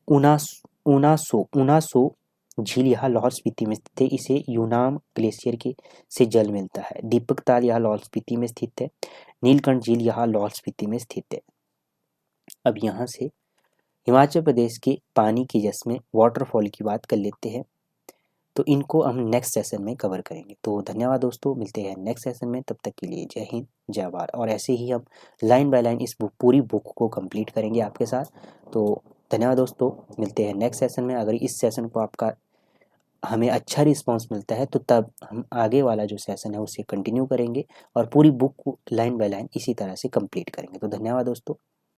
उनासो झील, यह लाहौल स्पीति में स्थित है। इसे यूनाम ग्लेशियर से जल मिलता है। दीपक ताल, यह लाहौल स्पीति में स्थित है। नीलकंठ झील, यह लाहौल स्पीति में स्थित है। अब यहाँ से हिमाचल प्रदेश के पानी की जश्न वाटरफॉल की बात कर लेते हैं, तो इनको हम नेक्स्ट सेशन में कवर करेंगे। तो धन्यवाद दोस्तों, मिलते हैं नेक्स्ट सेशन में, तब तक के लिए जय हिंद जय भारत। और ऐसे ही हम लाइन बाय लाइन इस पूरी बुक को कंप्लीट करेंगे आपके साथ। तो धन्यवाद दोस्तों, मिलते हैं नेक्स्ट सेशन में। अगर इस सेशन को आपका हमें अच्छा रिस्पांस मिलता है तो तब हम आगे वाला जो सेशन है उसे कंटिन्यू करेंगे और पूरी बुक को लाइन बाय लाइन इसी तरह से कंप्लीट करेंगे। तो धन्यवाद दोस्तों।